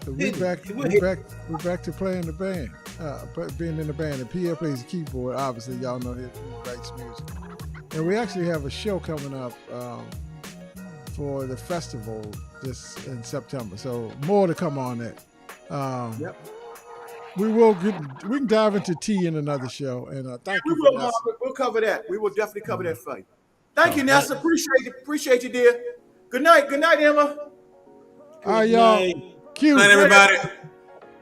we're back to playing the band, being in the band. And Pierre plays the keyboard. Obviously, y'all know he writes music. And we actually have a show coming up for the festival in September. So more to come on that. We can dive into tea in another show. And thank you. We'll cover that. We will definitely cover that fight. Thank you, Nessa. Appreciate you, dear. Good night, Emma. All right, y'all. Good night, everybody.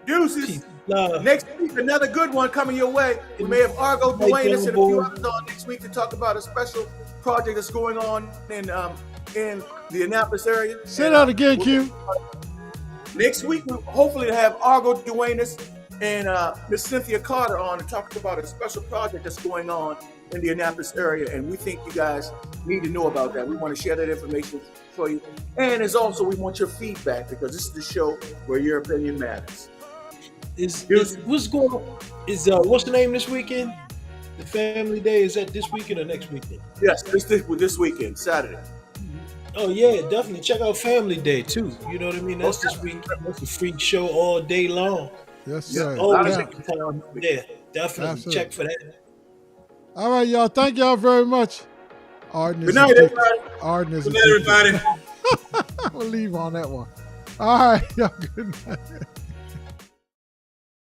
Deuces. Next week, another good one coming your way. We may have Argo Duaneus and a few others on next week to talk about a special project that's going on in the Annapolis area. Say that again, Q. Next week, we'll hopefully have Argo Duaneus and Miss Cynthia Carter on to talk about a special project that's going on in the Annapolis area, and we think you guys need to know about that. We want to share that information for you, and as also we want your feedback, because this is the show where your opinion matters. What's going on? What's the name this weekend? The Family Day, is that this weekend or next weekend? Yes, this weekend, Saturday. Oh yeah, definitely check out Family Day too. You know what I mean? That's this weekend. That's a freak show all day long. Yes, sir. Always a good time there. Definitely Absolutely. check for that. All right, y'all. Thank y'all very much. Good night, everybody. Good night, everybody. We'll leave on that one. All right, y'all. Good night.